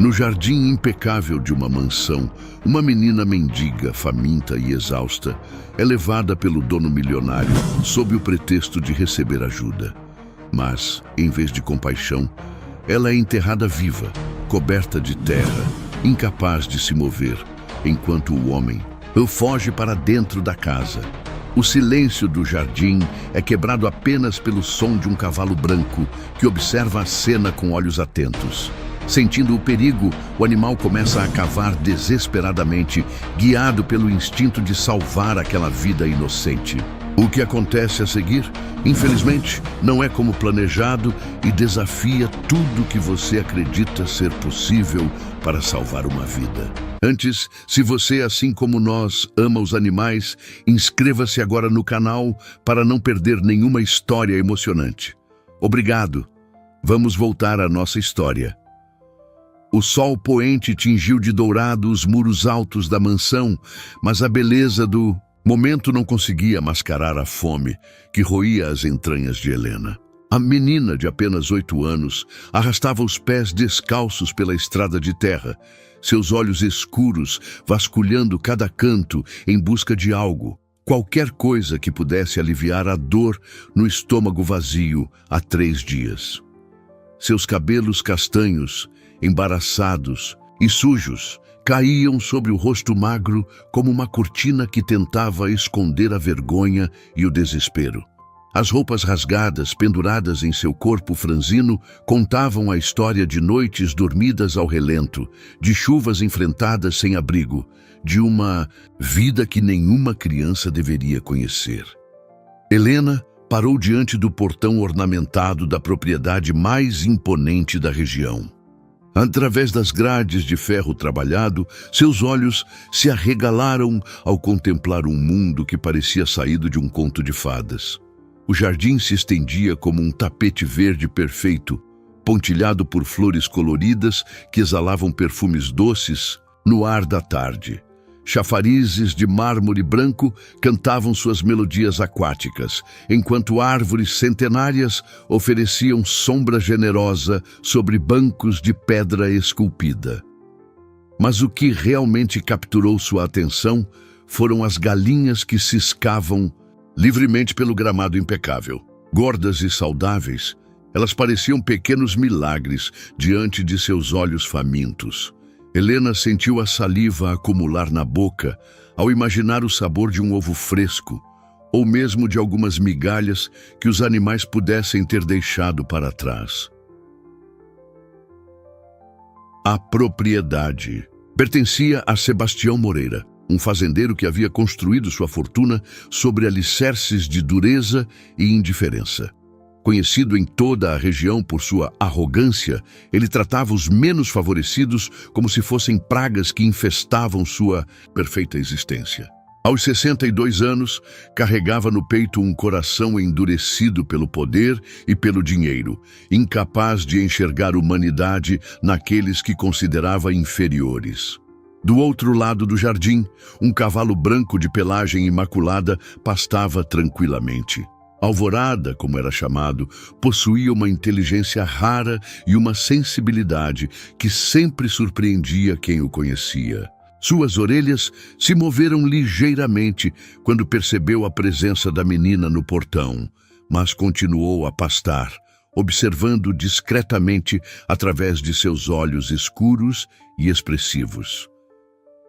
No jardim impecável de uma mansão, uma menina mendiga, faminta e exausta, é levada pelo dono milionário sob o pretexto de receber ajuda. Mas, em vez de compaixão, ela é enterrada viva, coberta de terra, incapaz de se mover, enquanto o homem foge para dentro da casa. O silêncio do jardim é quebrado apenas pelo som de um cavalo branco que observa a cena com olhos atentos. Sentindo o perigo, o animal começa a cavar desesperadamente, guiado pelo instinto de salvar aquela vida inocente. O que acontece a seguir, infelizmente, não é como planejado e desafia tudo que você acredita ser possível para salvar uma vida. Antes, se você, assim como nós, ama os animais, inscreva-se agora no canal para não perder nenhuma história emocionante. Obrigado. Vamos voltar à nossa história. O sol poente tingiu de dourado os muros altos da mansão, mas a beleza do momento não conseguia mascarar a fome que roía as entranhas de Helena. A menina de apenas 8 anos arrastava os pés descalços pela estrada de terra, seus olhos escuros vasculhando cada canto em busca de algo, qualquer coisa que pudesse aliviar a dor no estômago vazio há 3 dias. Seus cabelos castanhos, embaraçados e sujos, caíam sobre o rosto magro como uma cortina que tentava esconder a vergonha e o desespero. As roupas rasgadas, penduradas em seu corpo franzino, contavam a história de noites dormidas ao relento, de chuvas enfrentadas sem abrigo, de uma vida que nenhuma criança deveria conhecer. Helena parou diante do portão ornamentado da propriedade mais imponente da região. Através das grades de ferro trabalhado, seus olhos se arregalaram ao contemplar um mundo que parecia saído de um conto de fadas. O jardim se estendia como um tapete verde perfeito, pontilhado por flores coloridas que exalavam perfumes doces no ar da tarde. Chafarizes de mármore branco cantavam suas melodias aquáticas, enquanto árvores centenárias ofereciam sombra generosa sobre bancos de pedra esculpida. Mas o que realmente capturou sua atenção foram as galinhas que ciscavam livremente pelo gramado impecável. Gordas e saudáveis, elas pareciam pequenos milagres diante de seus olhos famintos. Helena sentiu a saliva acumular na boca ao imaginar o sabor de um ovo fresco, ou mesmo de algumas migalhas que os animais pudessem ter deixado para trás. A propriedade pertencia a Sebastião Moreira, um fazendeiro que havia construído sua fortuna sobre alicerces de dureza e indiferença. Conhecido em toda a região por sua arrogância, ele tratava os menos favorecidos como se fossem pragas que infestavam sua perfeita existência. Aos 62 anos, carregava no peito um coração endurecido pelo poder e pelo dinheiro, incapaz de enxergar humanidade naqueles que considerava inferiores. Do outro lado do jardim, um cavalo branco de pelagem imaculada pastava tranquilamente. Alvorada, como era chamado, possuía uma inteligência rara e uma sensibilidade que sempre surpreendia quem o conhecia. Suas orelhas se moveram ligeiramente quando percebeu a presença da menina no portão, mas continuou a pastar, observando discretamente através de seus olhos escuros e expressivos.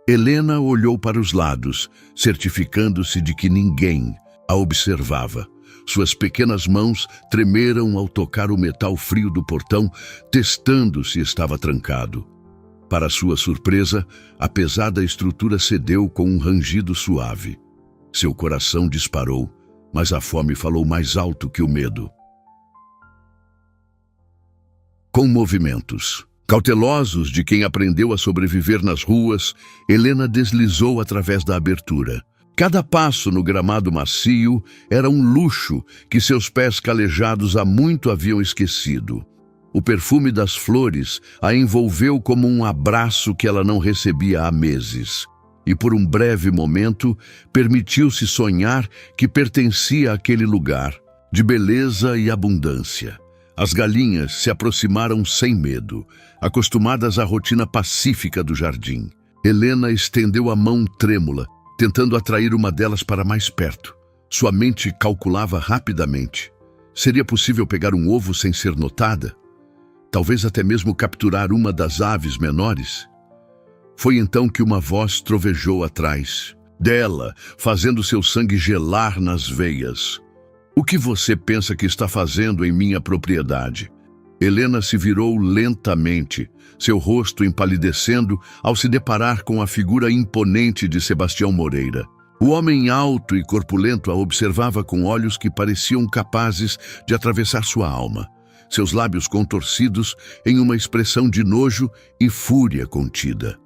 Helena olhou para os lados, certificando-se de que ninguém a observava. Suas pequenas mãos tremeram ao tocar o metal frio do portão, testando se estava trancado. Para sua surpresa, a pesada estrutura cedeu com um rangido suave. Seu coração disparou, mas a fome falou mais alto que o medo. Com movimentos cautelosos de quem aprendeu a sobreviver nas ruas, Helena deslizou através da abertura. Cada passo no gramado macio era um luxo que seus pés calejados há muito haviam esquecido. O perfume das flores a envolveu como um abraço que ela não recebia há meses. E por um breve momento, permitiu-se sonhar que pertencia àquele lugar, de beleza e abundância. As galinhas se aproximaram sem medo, acostumadas à rotina pacífica do jardim. Helena estendeu a mão trêmula, tentando atrair uma delas para mais perto. Sua mente calculava rapidamente. Seria possível pegar um ovo sem ser notada? Talvez até mesmo capturar uma das aves menores? Foi então que uma voz trovejou atrás dela, fazendo seu sangue gelar nas veias. O que você pensa que está fazendo em minha propriedade? Helena se virou lentamente, seu rosto empalidecendo ao se deparar com a figura imponente de Sebastião Moreira. O homem alto e corpulento a observava com olhos que pareciam capazes de atravessar sua alma, seus lábios contorcidos em uma expressão de nojo e fúria contida.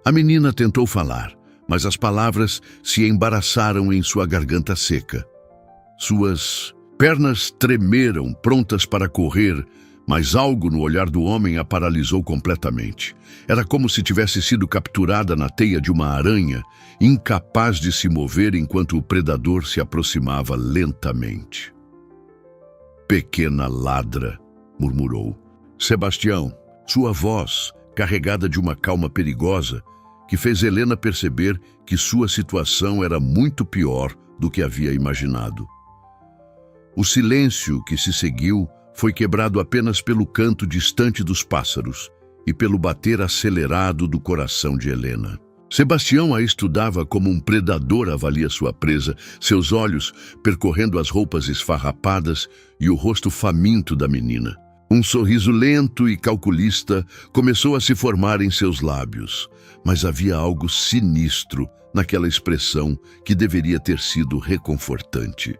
A menina tentou falar, mas as palavras se embaraçaram em sua garganta seca. Suas pernas tremeram, prontas para correr, mas algo no olhar do homem a paralisou completamente. Era como se tivesse sido capturada na teia de uma aranha, incapaz de se mover enquanto o predador se aproximava lentamente. Pequena ladra, murmurou. Sebastião, sua voz, carregada de uma calma perigosa, que fez Helena perceber que sua situação era muito pior do que havia imaginado. O silêncio que se seguiu foi quebrado apenas pelo canto distante dos pássaros e pelo bater acelerado do coração de Helena. Sebastião a estudava como um predador avalia sua presa, seus olhos percorrendo as roupas esfarrapadas e o rosto faminto da menina. Um sorriso lento e calculista começou a se formar em seus lábios, mas havia algo sinistro naquela expressão que deveria ter sido reconfortante.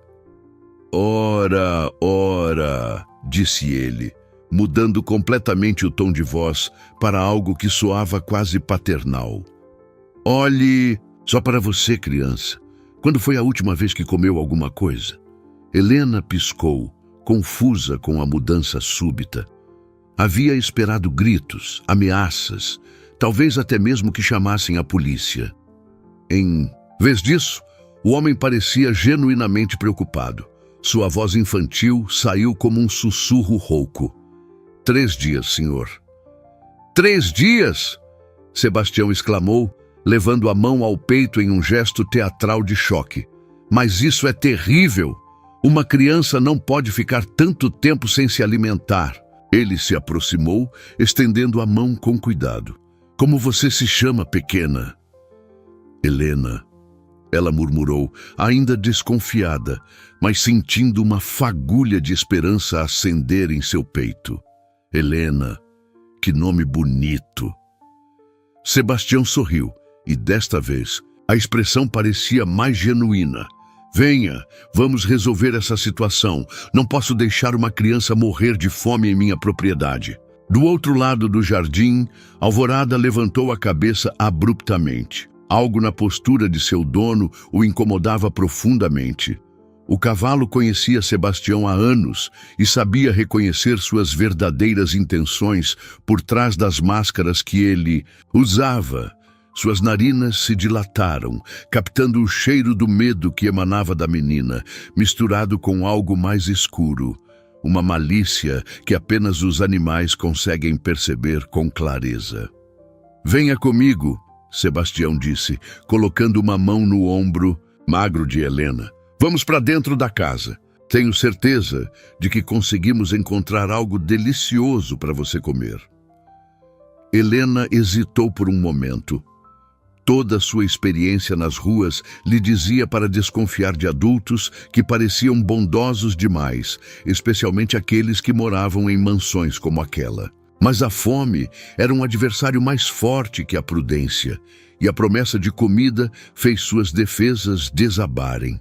Ora, ora, disse ele, mudando completamente o tom de voz para algo que soava quase paternal. Olhe, só para você, criança. Quando foi a última vez que comeu alguma coisa? Helena piscou, confusa com a mudança súbita. Havia esperado gritos, ameaças, talvez até mesmo que chamassem a polícia. Em vez disso, o homem parecia genuinamente preocupado. Sua voz infantil saiu como um sussurro rouco. 3 dias, senhor. 3 dias? Sebastião exclamou, levando a mão ao peito em um gesto teatral de choque. Mas isso é terrível! Uma criança não pode ficar tanto tempo sem se alimentar. Ele se aproximou, estendendo a mão com cuidado. Como você se chama, pequena? Helena. Ela murmurou, ainda desconfiada, mas sentindo uma fagulha de esperança acender em seu peito. Helena, que nome bonito! Sebastião sorriu, e desta vez a expressão parecia mais genuína. Venha, vamos resolver essa situação. Não posso deixar uma criança morrer de fome em minha propriedade. Do outro lado do jardim, Alvorada levantou a cabeça abruptamente. Algo na postura de seu dono o incomodava profundamente. O cavalo conhecia Sebastião há anos e sabia reconhecer suas verdadeiras intenções por trás das máscaras que ele usava. Suas narinas se dilataram, captando o cheiro do medo que emanava da menina, misturado com algo mais escuro, uma malícia que apenas os animais conseguem perceber com clareza. Venha comigo, Sebastião disse, colocando uma mão no ombro magro de Helena. Vamos para dentro da casa. Tenho certeza de que conseguimos encontrar algo delicioso para você comer. Helena hesitou por um momento. Toda a sua experiência nas ruas lhe dizia para desconfiar de adultos que pareciam bondosos demais, especialmente aqueles que moravam em mansões como aquela. Mas a fome era um adversário mais forte que a prudência, e a promessa de comida fez suas defesas desabarem.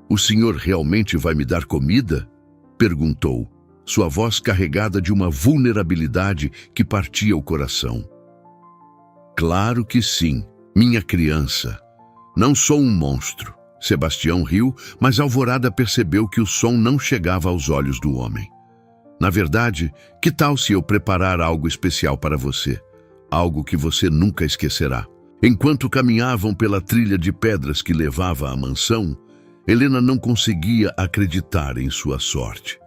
O senhor realmente vai me dar comida? Perguntou, sua voz carregada de uma vulnerabilidade que partia o coração. Claro que sim, minha criança. Não sou um monstro. Sebastião riu, mas Alvorada percebeu que o som não chegava aos olhos do homem. Na verdade, que tal se eu preparar algo especial para você? Algo que você nunca esquecerá. Enquanto caminhavam pela trilha de pedras que levava à mansão, Helena não conseguia acreditar em sua sorte.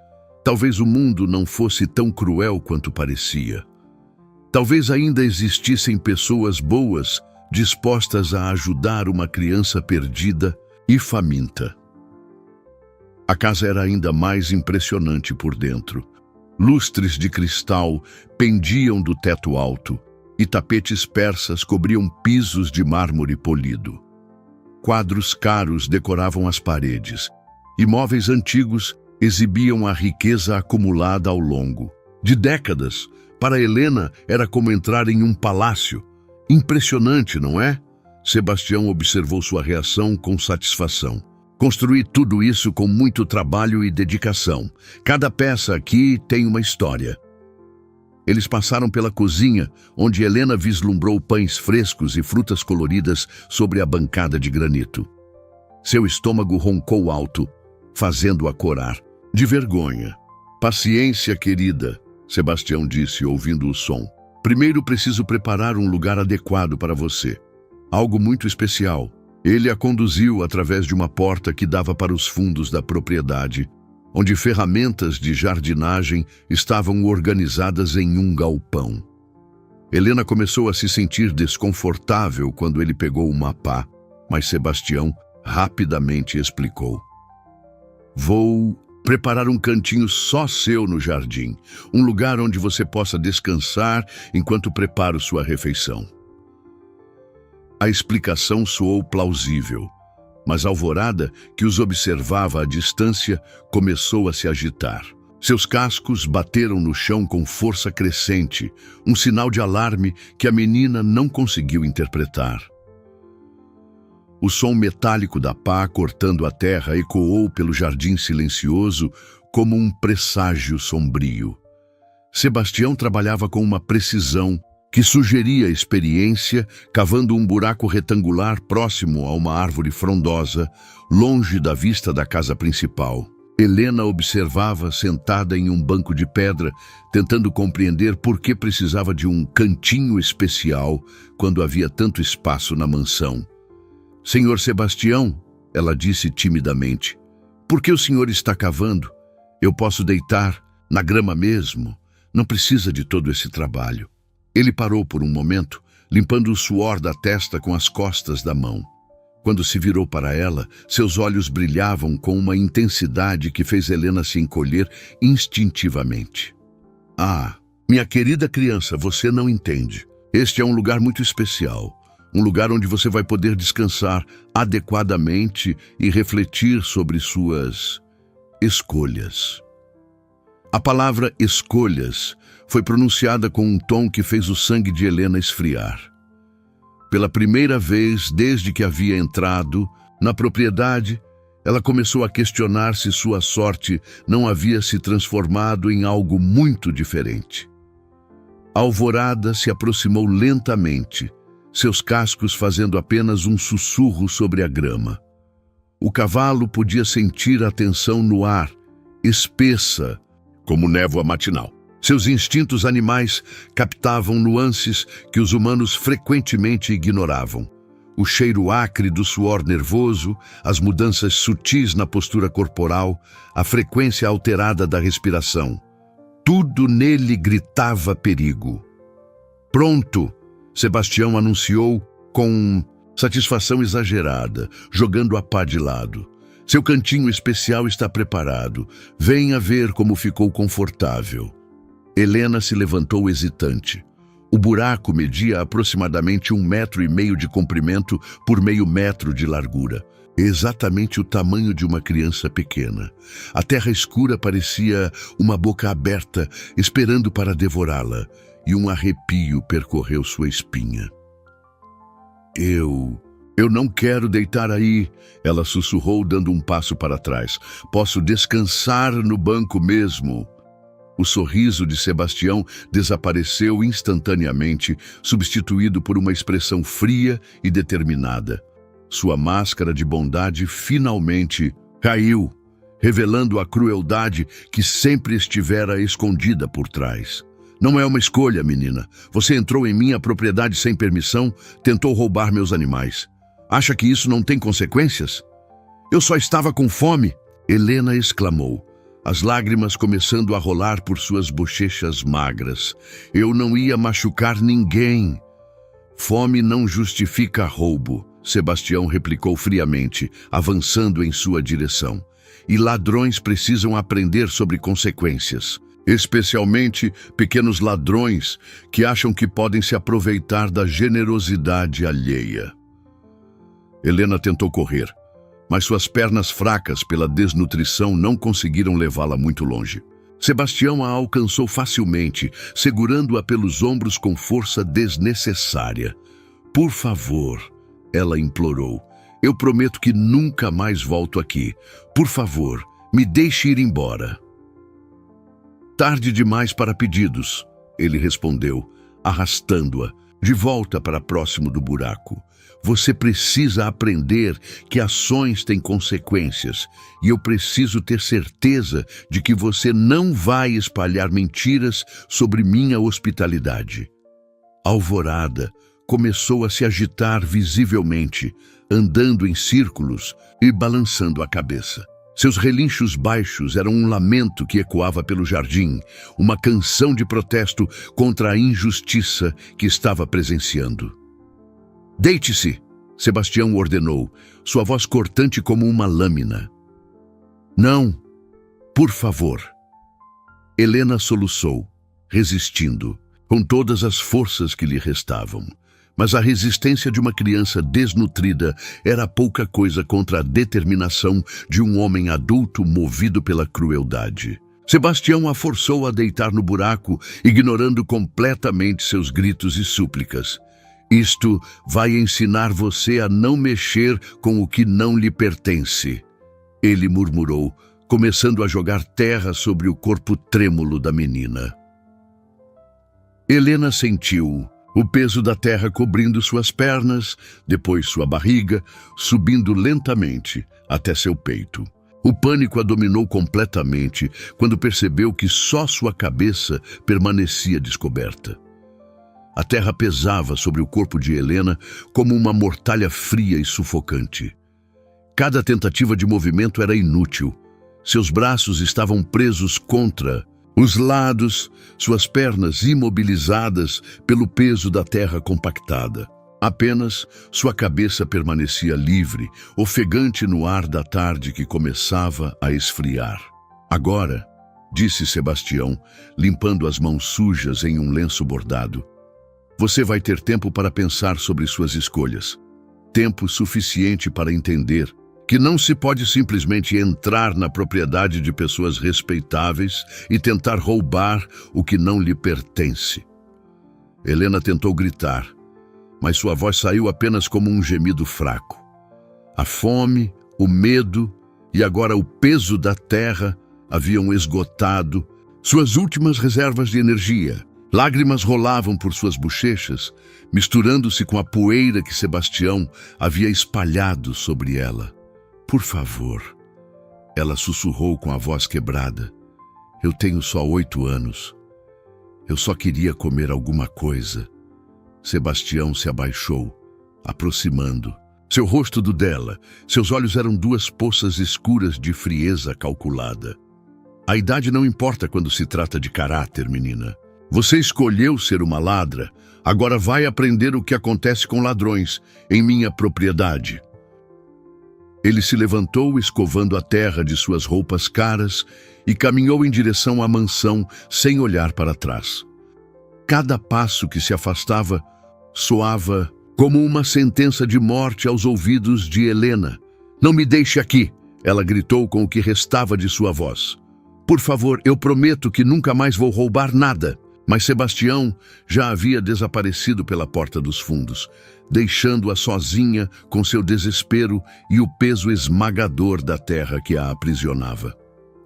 Talvez o mundo não fosse tão cruel quanto parecia. Talvez ainda existissem pessoas boas dispostas a ajudar uma criança perdida e faminta. A casa era ainda mais impressionante por dentro. Lustres de cristal pendiam do teto alto e tapetes persas cobriam pisos de mármore polido. Quadros caros decoravam as paredes e móveis antigos exibiam a riqueza acumulada ao longo de décadas. Para Helena era como entrar em um palácio. Impressionante, não é? Sebastião observou sua reação com satisfação. Construí tudo isso com muito trabalho e dedicação. Cada peça aqui tem uma história. Eles passaram pela cozinha, onde Helena vislumbrou pães frescos e frutas coloridas sobre a bancada de granito. Seu estômago roncou alto, fazendo-a corar. De vergonha. Paciência, querida, Sebastião disse, ouvindo o som. Primeiro preciso preparar um lugar adequado para você. Algo muito especial. Ele a conduziu através de uma porta que dava para os fundos da propriedade, onde ferramentas de jardinagem estavam organizadas em um galpão. Helena começou a se sentir desconfortável quando ele pegou uma pá, mas Sebastião rapidamente explicou. Vou preparar um cantinho só seu no jardim, um lugar onde você possa descansar enquanto preparo sua refeição. A explicação soou plausível, mas Alvorada, que os observava à distância, começou a se agitar. Seus cascos bateram no chão com força crescente, um sinal de alarme que a menina não conseguiu interpretar. O som metálico da pá cortando a terra ecoou pelo jardim silencioso como um presságio sombrio. Sebastião trabalhava com uma precisão que sugeria experiência, cavando um buraco retangular próximo a uma árvore frondosa, longe da vista da casa principal. Helena observava sentada em um banco de pedra, tentando compreender por que precisava de um cantinho especial quando havia tanto espaço na mansão. Senhor Sebastião, ela disse timidamente, por que o senhor está cavando? Eu posso deitar na grama mesmo. Não precisa de todo esse trabalho. Ele parou por um momento, limpando o suor da testa com as costas da mão. Quando se virou para ela, seus olhos brilhavam com uma intensidade que fez Helena se encolher instintivamente. Ah, minha querida criança, você não entende. Este é um lugar muito especial. Um lugar onde você vai poder descansar adequadamente e refletir sobre suas escolhas. A palavra escolhas foi pronunciada com um tom que fez o sangue de Helena esfriar. Pela primeira vez desde que havia entrado na propriedade, ela começou a questionar se sua sorte não havia se transformado em algo muito diferente. A Alvorada se aproximou lentamente, seus cascos fazendo apenas um sussurro sobre a grama. O cavalo podia sentir a tensão no ar, espessa, como névoa matinal. Seus instintos animais captavam nuances que os humanos frequentemente ignoravam. O cheiro acre do suor nervoso, as mudanças sutis na postura corporal, a frequência alterada da respiração. Tudo nele gritava perigo. Pronto! Sebastião anunciou com satisfação exagerada, jogando a pá de lado. Seu cantinho especial está preparado. Venha ver como ficou confortável. Helena se levantou hesitante. O buraco media aproximadamente 1,5 metros de comprimento por meio metro de largura. Exatamente o tamanho de uma criança pequena. A terra escura parecia uma boca aberta, esperando para devorá-la, e um arrepio percorreu sua espinha. Eu não quero deitar aí, ela sussurrou, dando um passo para trás. Posso descansar no banco mesmo. O sorriso de Sebastião desapareceu instantaneamente, substituído por uma expressão fria e determinada. Sua máscara de bondade finalmente caiu, revelando a crueldade que sempre estivera escondida por trás. Não é uma escolha, menina. Você entrou em minha propriedade sem permissão, tentou roubar meus animais. Acha que isso não tem consequências? Eu só estava com fome, Helena exclamou. as lágrimas começando a rolar por suas bochechas magras. Eu não ia machucar ninguém. Fome não justifica roubo, Sebastião replicou friamente, avançando em sua direção. E ladrões precisam aprender sobre consequências. Especialmente pequenos ladrões que acham que podem se aproveitar da generosidade alheia. Helena tentou correr, mas suas pernas fracas pela desnutrição não conseguiram levá-la muito longe. Sebastião a alcançou facilmente, segurando-a pelos ombros com força desnecessária. Por favor, ela implorou. Eu prometo que nunca mais volto aqui. Por favor, me deixe ir embora. Tarde demais para pedidos, ele respondeu, arrastando-a de volta para próximo do buraco. Você precisa aprender que ações têm consequências e eu preciso ter certeza de que você não vai espalhar mentiras sobre minha hospitalidade. Alvorada começou a se agitar visivelmente, andando em círculos e balançando a cabeça. Seus relinchos baixos eram um lamento que ecoava pelo jardim, uma canção de protesto contra a injustiça que estava presenciando. Deite-se, Sebastião ordenou, sua voz cortante como uma lâmina. Não, por favor. Helena soluçou, resistindo, com todas as forças que lhe restavam. Mas a resistência de uma criança desnutrida era pouca coisa contra a determinação de um homem adulto movido pela crueldade. Sebastião a forçou a deitar no buraco, ignorando completamente seus gritos e súplicas. Isto vai ensinar você a não mexer com o que não lhe pertence, ele murmurou, começando a jogar terra sobre o corpo trêmulo da menina. Helena sentiu o peso da terra cobrindo suas pernas, depois sua barriga, subindo lentamente até seu peito. O pânico a dominou completamente quando percebeu que só sua cabeça permanecia descoberta. A terra pesava sobre o corpo de Helena como uma mortalha fria e sufocante. Cada tentativa de movimento era inútil. Seus braços estavam presos contra os lados, suas pernas imobilizadas pelo peso da terra compactada. Apenas sua cabeça permanecia livre, ofegante no ar da tarde que começava a esfriar. Agora, disse Sebastião, limpando as mãos sujas em um lenço bordado, você vai ter tempo para pensar sobre suas escolhas. Tempo suficiente para entender que não se pode simplesmente entrar na propriedade de pessoas respeitáveis e tentar roubar o que não lhe pertence. Helena tentou gritar, mas sua voz saiu apenas como um gemido fraco. A fome, o medo e agora o peso da terra haviam esgotado suas últimas reservas de energia. Lágrimas rolavam por suas bochechas, misturando-se com a poeira que Sebastião havia espalhado sobre ela. Por favor, ela sussurrou com a voz quebrada. Eu tenho só 8 anos. Eu só queria comer alguma coisa. Sebastião se abaixou, aproximando. Seu rosto do dela, seus olhos eram 2 poças escuras de frieza calculada. A idade não importa quando se trata de caráter, menina. Você escolheu ser uma ladra, agora vai aprender o que acontece com ladrões em minha propriedade. Ele se levantou, escovando a terra de suas roupas caras, e caminhou em direção à mansão sem olhar para trás. Cada passo que se afastava soava como uma sentença de morte aos ouvidos de Helena. Não me deixe aqui, ela gritou com o que restava de sua voz. Por favor, eu prometo que nunca mais vou roubar nada. Mas Sebastião já havia desaparecido pela porta dos fundos, deixando-a sozinha com seu desespero e o peso esmagador da terra que a aprisionava.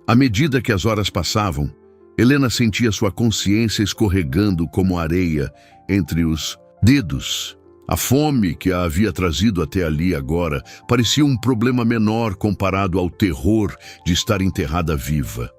À medida que as horas passavam, Helena sentia sua consciência escorregando como areia entre os dedos. A fome que a havia trazido até ali agora parecia um problema menor comparado ao terror de estar enterrada viva.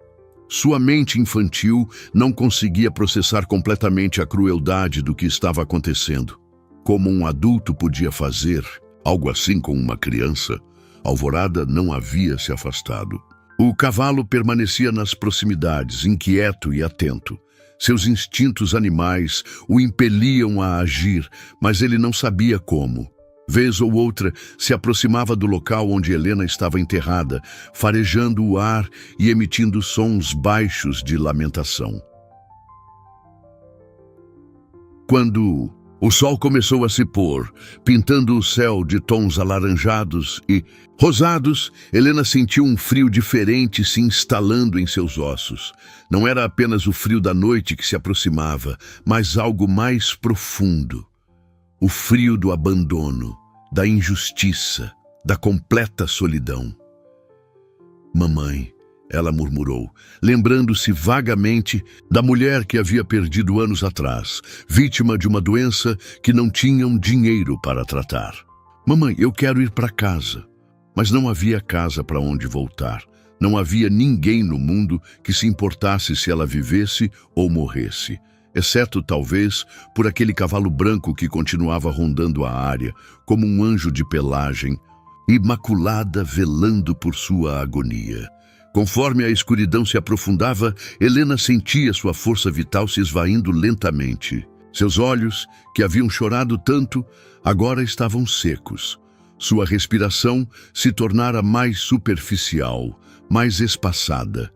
Sua mente infantil não conseguia processar completamente a crueldade do que estava acontecendo. Como um adulto podia fazer algo assim com uma criança, Alvorada não havia se afastado. O cavalo permanecia nas proximidades, inquieto e atento. Seus instintos animais o impeliam a agir, mas ele não sabia como. Vez ou outra, se aproximava do local onde Helena estava enterrada, farejando o ar e emitindo sons baixos de lamentação. Quando o sol começou a se pôr, pintando o céu de tons alaranjados e rosados, Helena sentiu um frio diferente se instalando em seus ossos. Não era apenas o frio da noite que se aproximava, mas algo mais profundo. O frio do abandono, da injustiça, da completa solidão. Mamãe, ela murmurou, lembrando-se vagamente da mulher que havia perdido anos atrás, vítima de uma doença que não tinham dinheiro para tratar. Mamãe, eu quero ir para casa. Mas não havia casa para onde voltar. Não havia ninguém no mundo que se importasse se ela vivesse ou morresse, exceto, talvez, por aquele cavalo branco que continuava rondando a área, como um anjo de pelagem, imaculada velando por sua agonia. Conforme a escuridão se aprofundava, Helena sentia sua força vital se esvaindo lentamente. Seus olhos, que haviam chorado tanto, agora estavam secos. Sua respiração se tornara mais superficial, mais espaçada.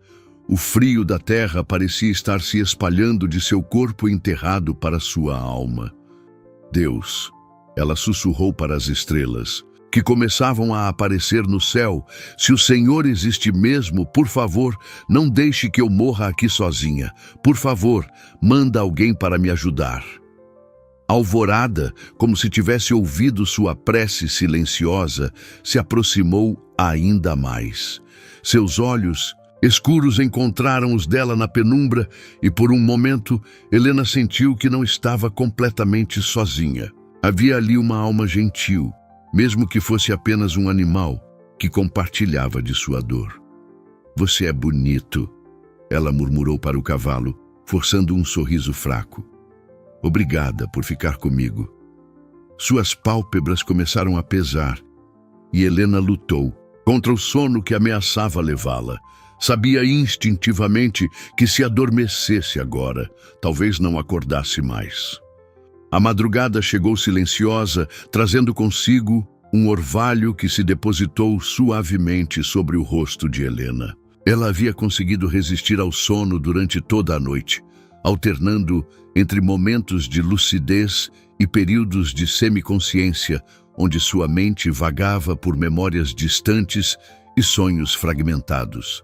O frio da terra parecia estar se espalhando de seu corpo enterrado para sua alma. Deus, ela sussurrou para as estrelas, que começavam a aparecer no céu. Se o Senhor existe mesmo, por favor, não deixe que eu morra aqui sozinha. Por favor, manda alguém para me ajudar. Alvorada, como se tivesse ouvido sua prece silenciosa, se aproximou ainda mais. Seus olhos escuros encontraram os dela na penumbra e, por um momento, Helena sentiu que não estava completamente sozinha. Havia ali uma alma gentil, mesmo que fosse apenas um animal, que compartilhava de sua dor. Você é bonito, ela murmurou para o cavalo, forçando um sorriso fraco. Obrigada por ficar comigo. Suas pálpebras começaram a pesar e Helena lutou contra o sono que ameaçava levá-la. Sabia instintivamente que se adormecesse agora, talvez não acordasse mais. A madrugada chegou silenciosa, trazendo consigo um orvalho que se depositou suavemente sobre o rosto de Helena. Ela havia conseguido resistir ao sono durante toda a noite, alternando entre momentos de lucidez e períodos de semiconsciência, onde sua mente vagava por memórias distantes e sonhos fragmentados.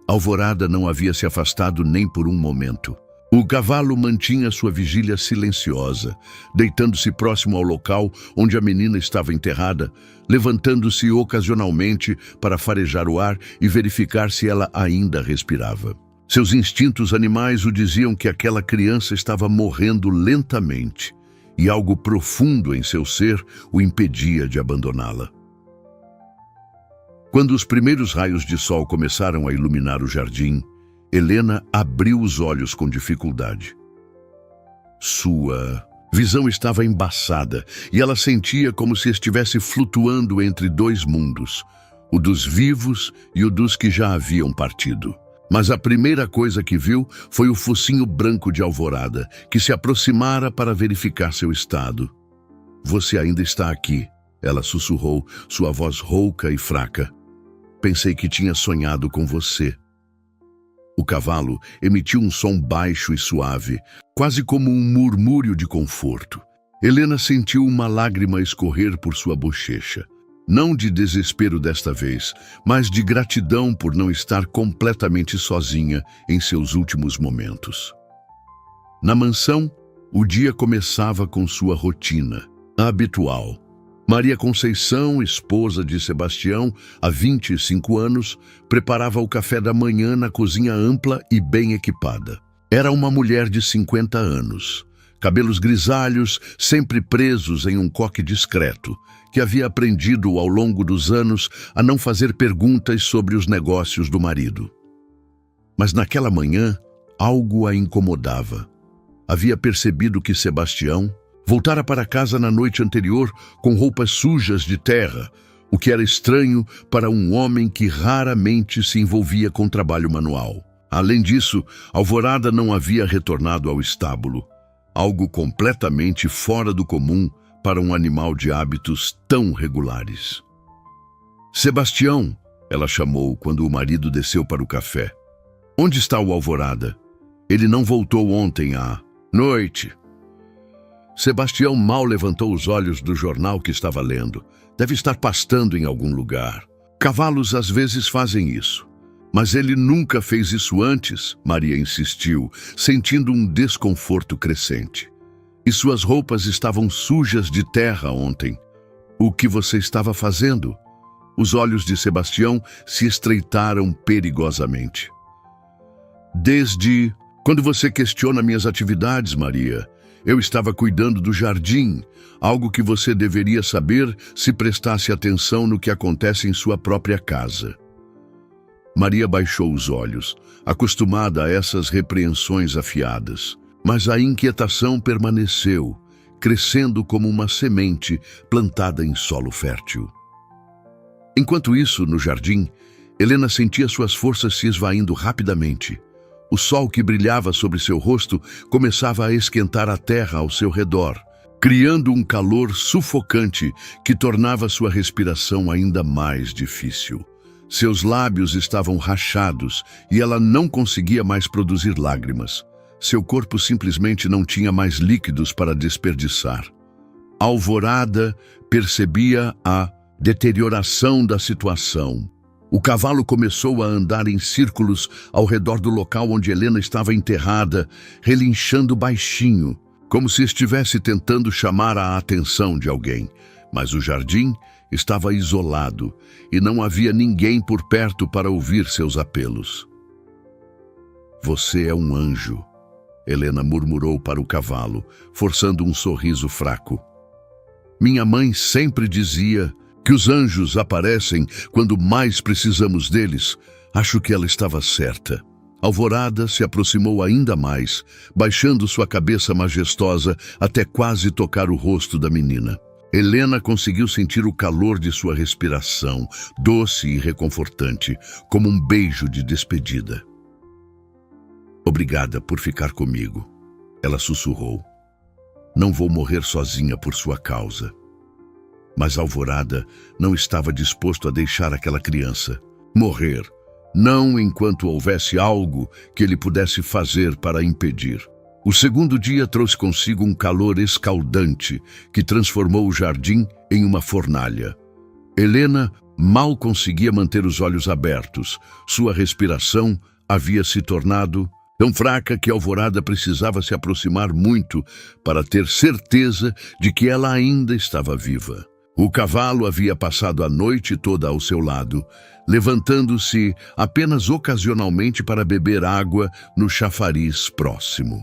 Alvorada não havia se afastado nem por um momento. O cavalo mantinha sua vigília silenciosa, deitando-se próximo ao local onde a menina estava enterrada, levantando-se ocasionalmente para farejar o ar e verificar se ela ainda respirava. Seus instintos animais o diziam que aquela criança estava morrendo lentamente, e algo profundo em seu ser o impedia de abandoná-la. Quando os primeiros raios de sol começaram a iluminar o jardim, Helena abriu os olhos com dificuldade. Sua visão estava embaçada e ela sentia como se estivesse flutuando entre dois mundos, o dos vivos e o dos que já haviam partido. Mas a primeira coisa que viu foi o focinho branco de Alvorada, que se aproximara para verificar seu estado. Você ainda está aqui, ela sussurrou, sua voz rouca e fraca. Pensei que tinha sonhado com você. O cavalo emitiu um som baixo e suave, quase como um murmúrio de conforto. Helena sentiu uma lágrima escorrer por sua bochecha. Não de desespero desta vez, mas de gratidão por não estar completamente sozinha em seus últimos momentos. Na mansão, o dia começava com sua rotina habitual. Maria Conceição, esposa de Sebastião, há 25 anos, preparava o café da manhã na cozinha ampla e bem equipada. Era uma mulher de 50 anos, cabelos grisalhos, sempre presos em um coque discreto, que havia aprendido ao longo dos anos a não fazer perguntas sobre os negócios do marido. Mas naquela manhã, algo a incomodava. Havia percebido que Sebastião voltara para casa na noite anterior com roupas sujas de terra, o que era estranho para um homem que raramente se envolvia com trabalho manual. Além disso, Alvorada não havia retornado ao estábulo, algo completamente fora do comum para um animal de hábitos tão regulares. Sebastião, ela chamou quando o marido desceu para o café. Onde está o Alvorada? Ele não voltou ontem à noite. Sebastião mal levantou os olhos do jornal que estava lendo. Deve estar pastando em algum lugar. Cavalos às vezes fazem isso. Mas ele nunca fez isso antes, Maria insistiu, sentindo um desconforto crescente. E suas roupas estavam sujas de terra ontem. O que você estava fazendo? Os olhos de Sebastião se estreitaram perigosamente. Desde quando você questiona minhas atividades, Maria, eu estava cuidando do jardim, algo que você deveria saber se prestasse atenção no que acontece em sua própria casa. Maria baixou os olhos, acostumada a essas repreensões afiadas. Mas a inquietação permaneceu, crescendo como uma semente plantada em solo fértil. Enquanto isso, no jardim, Helena sentia suas forças se esvaindo rapidamente. O sol que brilhava sobre seu rosto começava a esquentar a terra ao seu redor, criando um calor sufocante que tornava sua respiração ainda mais difícil. Seus lábios estavam rachados e ela não conseguia mais produzir lágrimas. Seu corpo simplesmente não tinha mais líquidos para desperdiçar. Alvorada percebia a deterioração da situação. O cavalo começou a andar em círculos ao redor do local onde Helena estava enterrada, relinchando baixinho, como se estivesse tentando chamar a atenção de alguém. Mas o jardim estava isolado e não havia ninguém por perto para ouvir seus apelos. Você é um anjo, Helena murmurou para o cavalo, forçando um sorriso fraco. Minha mãe sempre dizia que os anjos aparecem quando mais precisamos deles. Acho que ela estava certa. Alvorada se aproximou ainda mais, baixando sua cabeça majestosa até quase tocar o rosto da menina. Helena conseguiu sentir o calor de sua respiração, doce e reconfortante, como um beijo de despedida. Obrigada por ficar comigo, ela sussurrou. Não vou morrer sozinha por sua causa. Mas Alvorada não estava disposto a deixar aquela criança morrer, não enquanto houvesse algo que ele pudesse fazer para impedir. O segundo dia trouxe consigo um calor escaldante que transformou o jardim em uma fornalha. Helena mal conseguia manter os olhos abertos. Sua respiração havia se tornado tão fraca que Alvorada precisava se aproximar muito para ter certeza de que ela ainda estava viva. O cavalo havia passado a noite toda ao seu lado, levantando-se apenas ocasionalmente para beber água no chafariz próximo.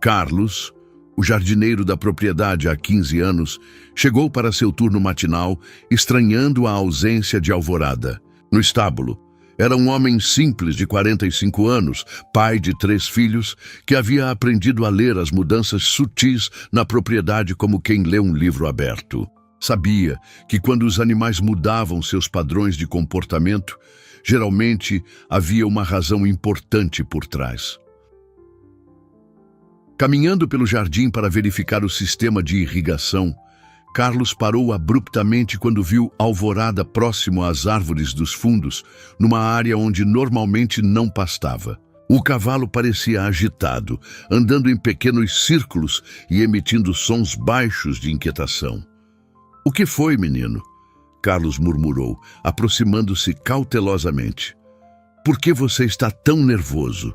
Carlos, o jardineiro da propriedade há 15 anos, chegou para seu turno matinal, estranhando a ausência de Alvorada. No estábulo, era um homem simples de 45 anos, pai de 3 filhos, que havia aprendido a ler as mudanças sutis na propriedade como quem lê um livro aberto. Sabia que quando os animais mudavam seus padrões de comportamento, geralmente havia uma razão importante por trás. Caminhando pelo jardim para verificar o sistema de irrigação, Carlos parou abruptamente quando viu Alvorada próximo às árvores dos fundos, numa área onde normalmente não pastava. O cavalo parecia agitado, andando em pequenos círculos e emitindo sons baixos de inquietação. O que foi, menino? Carlos murmurou, aproximando-se cautelosamente. Por que você está tão nervoso?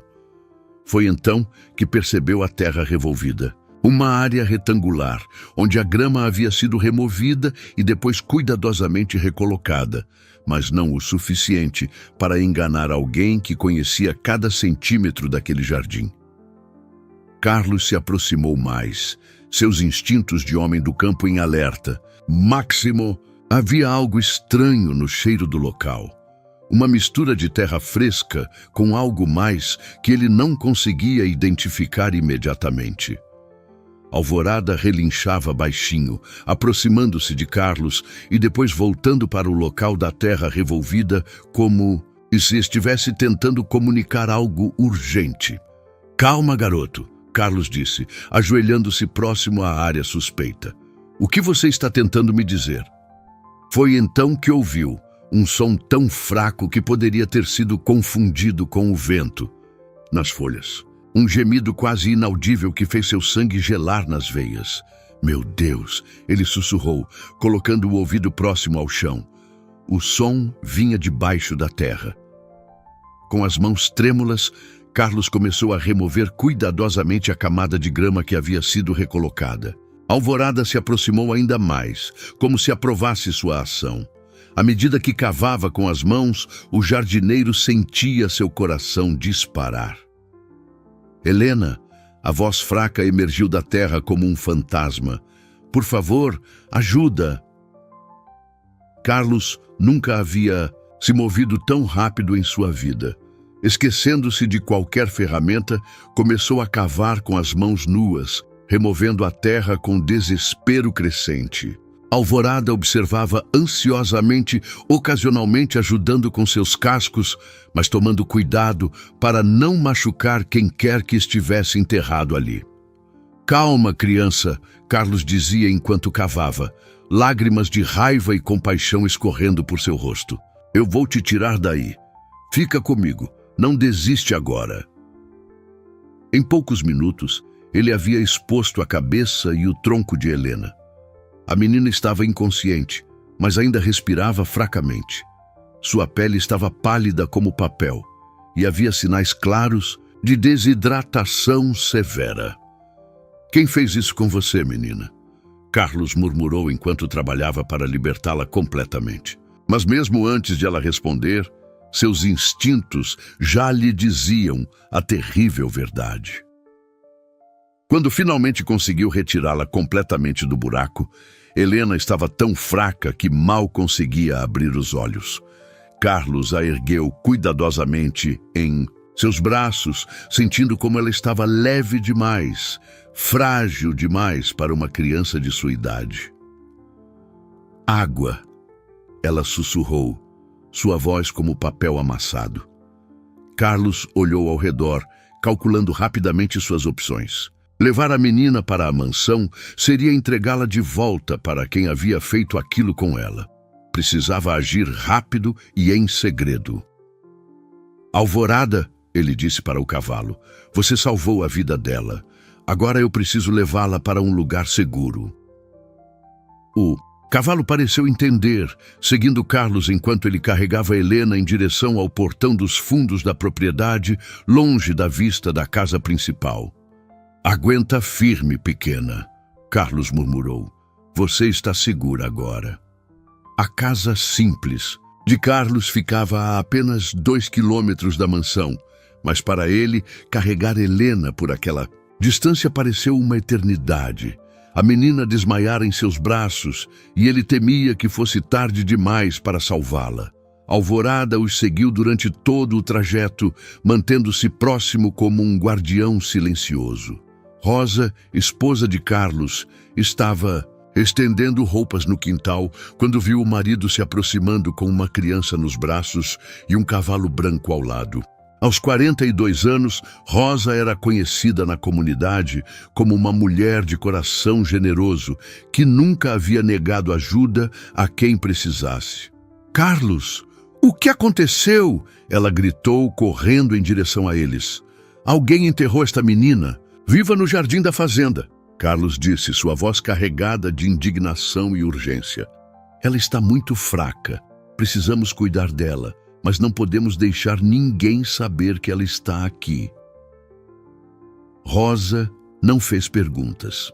Foi então que percebeu a terra revolvida. Uma área retangular, onde a grama havia sido removida e depois cuidadosamente recolocada, mas não o suficiente para enganar alguém que conhecia cada centímetro daquele jardim. Carlos se aproximou mais, seus instintos de homem do campo em alerta. Máximo, havia algo estranho no cheiro do local. Uma mistura de terra fresca com algo mais que ele não conseguia identificar imediatamente. Alvorada relinchava baixinho, aproximando-se de Carlos e depois voltando para o local da terra revolvida como se estivesse tentando comunicar algo urgente. "Calma, garoto", Carlos disse, ajoelhando-se próximo à área suspeita. "O que você está tentando me dizer?" Foi então que ouviu um som tão fraco que poderia ter sido confundido com o vento nas folhas. Um gemido quase inaudível que fez seu sangue gelar nas veias. "Meu Deus", ele sussurrou, colocando o ouvido próximo ao chão. O som vinha debaixo da terra. Com as mãos trêmulas, Carlos começou a remover cuidadosamente a camada de grama que havia sido recolocada. Alvorada se aproximou ainda mais, como se aprovasse sua ação. À medida que cavava com as mãos, o jardineiro sentia seu coração disparar. "Helena", a voz fraca emergiu da terra como um fantasma. "Por favor, ajuda." Carlos nunca havia se movido tão rápido em sua vida. Esquecendo-se de qualquer ferramenta, começou a cavar com as mãos nuas, removendo a terra com desespero crescente. Alvorada observava ansiosamente, ocasionalmente ajudando com seus cascos, mas tomando cuidado para não machucar quem quer que estivesse enterrado ali. "Calma, criança", Carlos dizia enquanto cavava, lágrimas de raiva e compaixão escorrendo por seu rosto. "Eu vou te tirar daí. Fica comigo. Não desiste agora." Em poucos minutos, ele havia exposto a cabeça e o tronco de Helena. A menina estava inconsciente, mas ainda respirava fracamente. Sua pele estava pálida como papel, e havia sinais claros de desidratação severa. "Quem fez isso com você, menina?" Carlos murmurou enquanto trabalhava para libertá-la completamente. Mas mesmo antes de ela responder, seus instintos já lhe diziam a terrível verdade. Quando finalmente conseguiu retirá-la completamente do buraco, Helena estava tão fraca que mal conseguia abrir os olhos. Carlos a ergueu cuidadosamente em seus braços, sentindo como ela estava leve demais, frágil demais para uma criança de sua idade. "Água", ela sussurrou, sua voz como papel amassado. Carlos olhou ao redor, calculando rapidamente suas opções. Levar a menina para a mansão seria entregá-la de volta para quem havia feito aquilo com ela. Precisava agir rápido e em segredo. "Alvorada", ele disse para o cavalo, "você salvou a vida dela. Agora eu preciso levá-la para um lugar seguro." O cavalo pareceu entender, seguindo Carlos enquanto ele carregava Helena em direção ao portão dos fundos da propriedade, longe da vista da casa principal. "Aguenta firme, pequena", Carlos murmurou. "Você está segura agora." A casa simples de Carlos ficava a apenas 2 quilômetros da mansão, mas para ele, carregar Helena por aquela distância pareceu uma eternidade. A menina desmaiara em seus braços e ele temia que fosse tarde demais para salvá-la. Alvorada os seguiu durante todo o trajeto, mantendo-se próximo como um guardião silencioso. Rosa, esposa de Carlos, estava estendendo roupas no quintal quando viu o marido se aproximando com uma criança nos braços e um cavalo branco ao lado. Aos 42 anos, Rosa era conhecida na comunidade como uma mulher de coração generoso que nunca havia negado ajuda a quem precisasse. "Carlos, o que aconteceu?" ela gritou, correndo em direção a eles. "Alguém enterrou esta menina. Viva no jardim da fazenda", Carlos disse, sua voz carregada de indignação e urgência. "Ela está muito fraca. Precisamos cuidar dela, mas não podemos deixar ninguém saber que ela está aqui." Rosa não fez perguntas.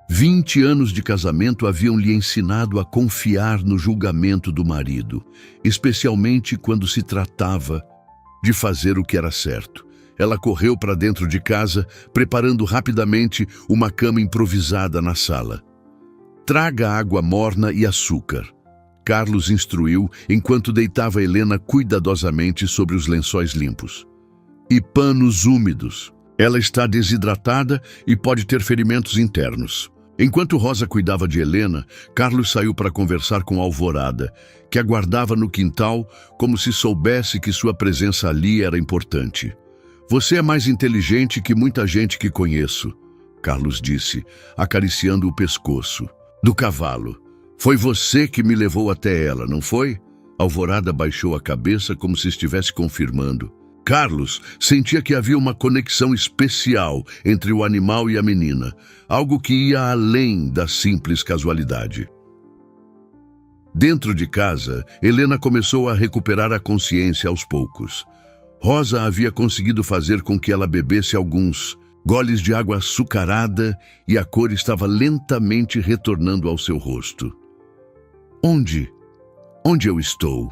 20 anos de casamento haviam lhe ensinado a confiar no julgamento do marido, especialmente quando se tratava de fazer o que era certo. Ela correu para dentro de casa, preparando rapidamente uma cama improvisada na sala. "Traga água morna e açúcar", Carlos instruiu enquanto deitava Helena cuidadosamente sobre os lençóis limpos. "E panos úmidos." Ela está desidratada e pode ter ferimentos internos. Enquanto Rosa cuidava de Helena, Carlos saiu para conversar com Alvorada, que aguardava no quintal como se soubesse que sua presença ali era importante. Você é mais inteligente que muita gente que conheço, Carlos disse, acariciando o pescoço. Do cavalo. Foi você que me levou até ela, não foi? Alvorada baixou a cabeça como se estivesse confirmando. Carlos sentia que havia uma conexão especial entre o animal e a menina, algo que ia além da simples casualidade. Dentro de casa, Helena começou a recuperar a consciência aos poucos. Rosa havia conseguido fazer com que ela bebesse alguns goles de água açucarada e a cor estava lentamente retornando ao seu rosto. Onde eu estou?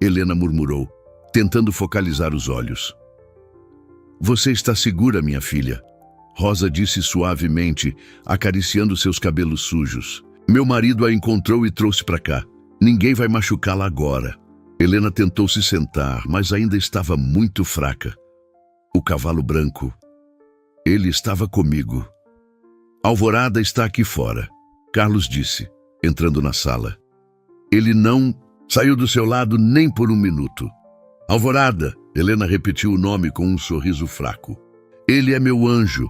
Helena murmurou, tentando focalizar os olhos. Você está segura, minha filha? Rosa disse suavemente, acariciando seus cabelos sujos. Meu marido a encontrou e trouxe para cá. Ninguém vai machucá-la agora. Helena tentou se sentar, mas ainda estava muito fraca. O cavalo branco. Ele estava comigo. Alvorada está aqui fora, Carlos disse, entrando na sala. Ele não saiu do seu lado nem por um minuto. Alvorada, Helena repetiu o nome com um sorriso fraco. Ele é meu anjo.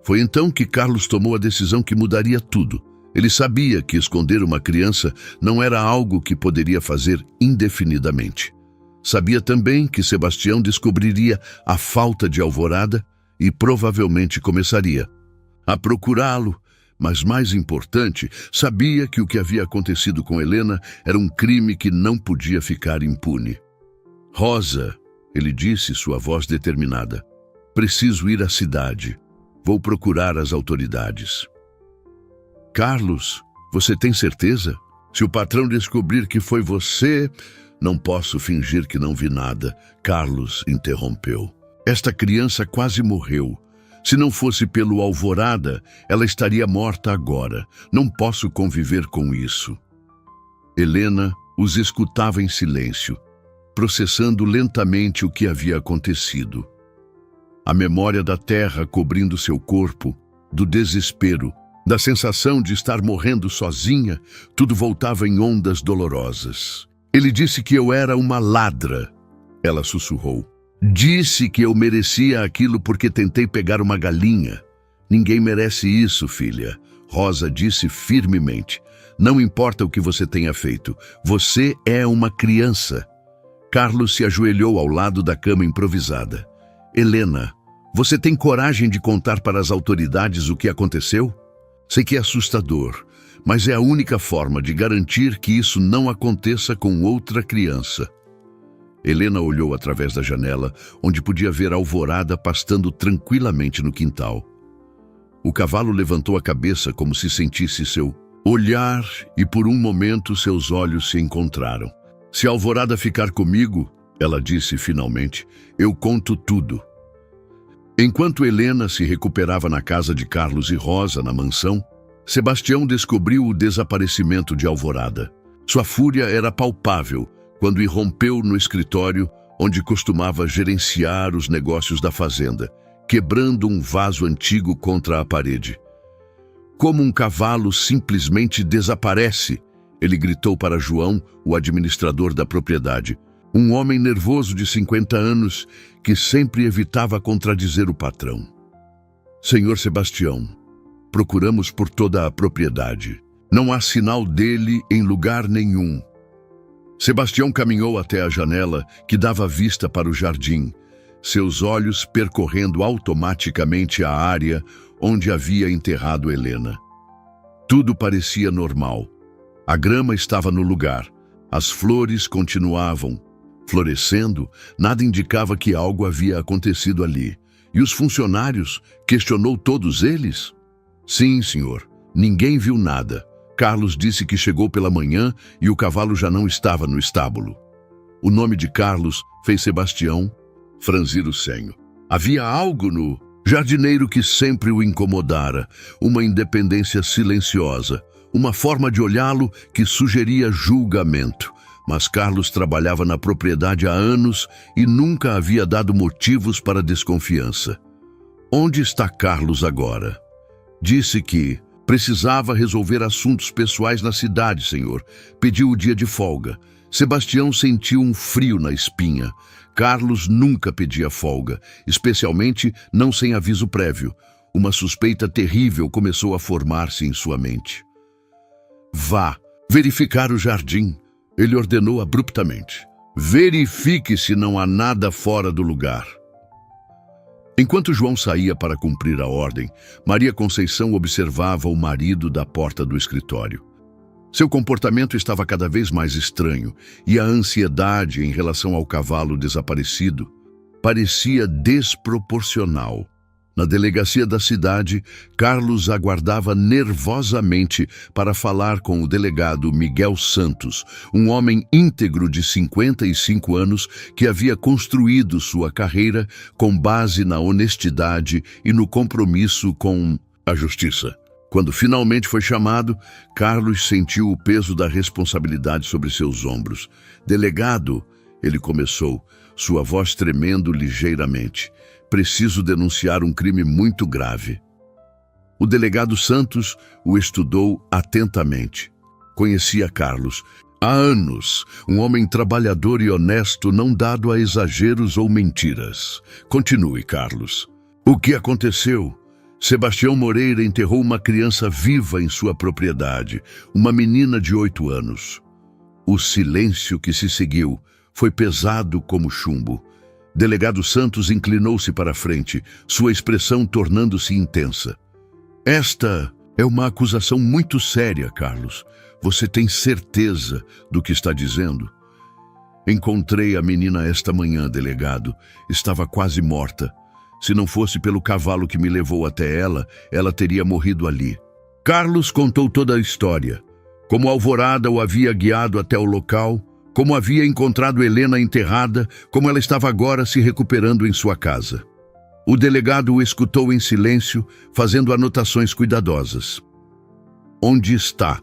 Foi então que Carlos tomou a decisão que mudaria tudo. Ele sabia que esconder uma criança não era algo que poderia fazer indefinidamente. Sabia também que Sebastião descobriria a falta de Alvorada e provavelmente começaria a procurá-lo, mas mais importante, sabia que o que havia acontecido com Helena era um crime que não podia ficar impune. Rosa, ele disse, sua voz determinada, preciso ir à cidade. Vou procurar as autoridades. Carlos, você tem certeza? Se o patrão descobrir que foi você, não posso fingir que não vi nada. Carlos interrompeu. Esta criança quase morreu. Se não fosse pelo Alvorada, ela estaria morta agora. Não posso conviver com isso. Helena os escutava em silêncio, processando lentamente o que havia acontecido. A memória da terra cobrindo seu corpo, do desespero, da sensação de estar morrendo sozinha, tudo voltava em ondas dolorosas. Ele disse que eu era uma ladra, ela sussurrou. Disse que eu merecia aquilo porque tentei pegar uma galinha. Ninguém merece isso, filha, Rosa disse firmemente. Não importa o que você tenha feito, você é uma criança. Carlos se ajoelhou ao lado da cama improvisada. Helena, você tem coragem de contar para as autoridades o que aconteceu? Sei que é assustador, mas é a única forma de garantir que isso não aconteça com outra criança. Helena olhou através da janela, onde podia ver a Alvorada pastando tranquilamente no quintal. O cavalo levantou a cabeça como se sentisse seu olhar e por um momento seus olhos se encontraram. Se a Alvorada ficar comigo, ela disse finalmente, eu conto tudo. Enquanto Helena se recuperava na casa de Carlos e Rosa, na mansão, Sebastião descobriu o desaparecimento de Alvorada. Sua fúria era palpável quando irrompeu no escritório onde costumava gerenciar os negócios da fazenda, quebrando um vaso antigo contra a parede. Como um cavalo simplesmente desaparece, ele gritou para João, o administrador da propriedade, um homem nervoso de 50 anos que sempre evitava contradizer o patrão. Senhor Sebastião, procuramos por toda a propriedade. Não há sinal dele em lugar nenhum. Sebastião caminhou até a janela que dava vista para o jardim, seus olhos percorrendo automaticamente a área onde havia enterrado Helena. Tudo parecia normal. A grama estava no lugar, as flores continuavam florescendo, nada indicava que algo havia acontecido ali. E os funcionários? Questionou todos eles? Sim, senhor. Ninguém viu nada. Carlos disse que chegou pela manhã e o cavalo já não estava no estábulo. O nome de Carlos fez Sebastião franzir o senho. Havia algo no jardineiro que sempre o incomodara, uma independência silenciosa, uma forma de olhá-lo que sugeria julgamento. Mas Carlos trabalhava na propriedade há anos e nunca havia dado motivos para desconfiança. Onde está Carlos agora? Disse que precisava resolver assuntos pessoais na cidade, senhor. Pediu o dia de folga. Sebastião sentiu um frio na espinha. Carlos nunca pedia folga, especialmente não sem aviso prévio. Uma suspeita terrível começou a formar-se em sua mente. Vá verificar o jardim, ele ordenou abruptamente. Verifique se não há nada fora do lugar. Enquanto João saía para cumprir a ordem, Maria Conceição observava o marido da porta do escritório. Seu comportamento estava cada vez mais estranho e a ansiedade em relação ao cavalo desaparecido parecia desproporcional. Na delegacia da cidade, Carlos aguardava nervosamente para falar com o delegado Miguel Santos, um homem íntegro de 55 anos que havia construído sua carreira com base na honestidade e no compromisso com a justiça. Quando finalmente foi chamado, Carlos sentiu o peso da responsabilidade sobre seus ombros. Delegado, ele começou, sua voz tremendo ligeiramente. Preciso denunciar um crime muito grave. O delegado Santos o estudou atentamente. Conhecia Carlos. Há anos, um homem trabalhador e honesto, não dado a exageros ou mentiras. Continue, Carlos. O que aconteceu? Sebastião Moreira enterrou uma criança viva em sua propriedade, uma menina de 8 anos. O silêncio que se seguiu foi pesado como chumbo. Delegado Santos inclinou-se para a frente, sua expressão tornando-se intensa. Esta é uma acusação muito séria, Carlos. Você tem certeza do que está dizendo? Encontrei a menina esta manhã, delegado. Estava quase morta. Se não fosse pelo cavalo que me levou até ela, ela teria morrido ali. Carlos contou toda a história. Como Alvorada o havia guiado até o local, como havia encontrado Helena enterrada, como ela estava agora se recuperando em sua casa. O delegado o escutou em silêncio, fazendo anotações cuidadosas. Onde está?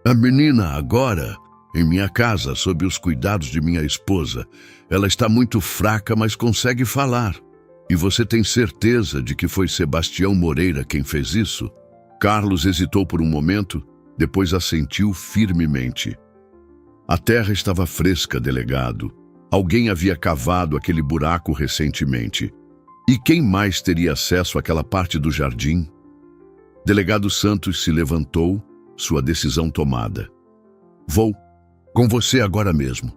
A menina agora, em minha casa, sob os cuidados de minha esposa. Ela está muito fraca, mas consegue falar. E você tem certeza de que foi Sebastião Moreira quem fez isso? Carlos hesitou por um momento, depois assentiu firmemente. A terra estava fresca, delegado. Alguém havia cavado aquele buraco recentemente. E quem mais teria acesso àquela parte do jardim? Delegado Santos se levantou, sua decisão tomada. Vou com você agora mesmo.